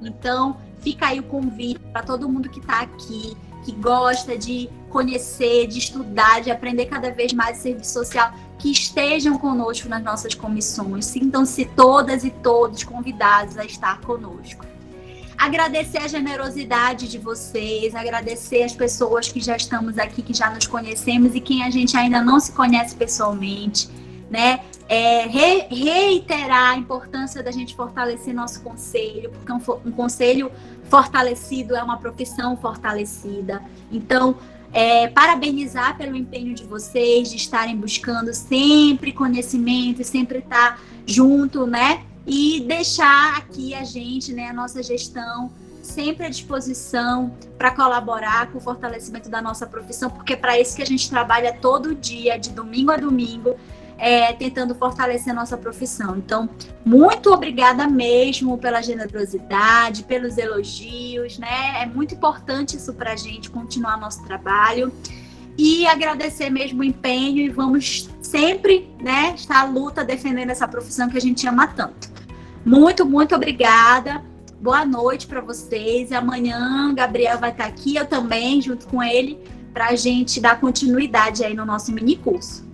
Então, fica aí o convite para todo mundo que está aqui, que gosta de conhecer, de estudar, de aprender cada vez mais serviço social, que estejam conosco nas nossas comissões. Sintam-se todas e todos convidados a estar conosco. Agradecer a generosidade de vocês, agradecer as pessoas que já estamos aqui, que já nos conhecemos e quem a gente ainda não se conhece pessoalmente, né? Reiterar a importância da gente fortalecer nosso conselho, porque um conselho fortalecido é uma profissão fortalecida. Então, parabenizar pelo empenho de vocês, de estarem buscando sempre conhecimento e sempre estar junto, né? E deixar aqui a gente, né, a nossa gestão, sempre à disposição para colaborar com o fortalecimento da nossa profissão, porque é para isso que a gente trabalha todo dia, de domingo a domingo, tentando fortalecer a nossa profissão. Então, muito obrigada mesmo pela generosidade, pelos elogios, né? É muito importante isso para a gente continuar nosso trabalho. E agradecer mesmo o empenho e vamos sempre, né, estar à luta defendendo essa profissão que a gente ama tanto. Muito, muito obrigada. Boa noite para vocês. E amanhã, Gabriel vai estar aqui, eu também, junto com ele, para a gente dar continuidade aí no nosso mini curso.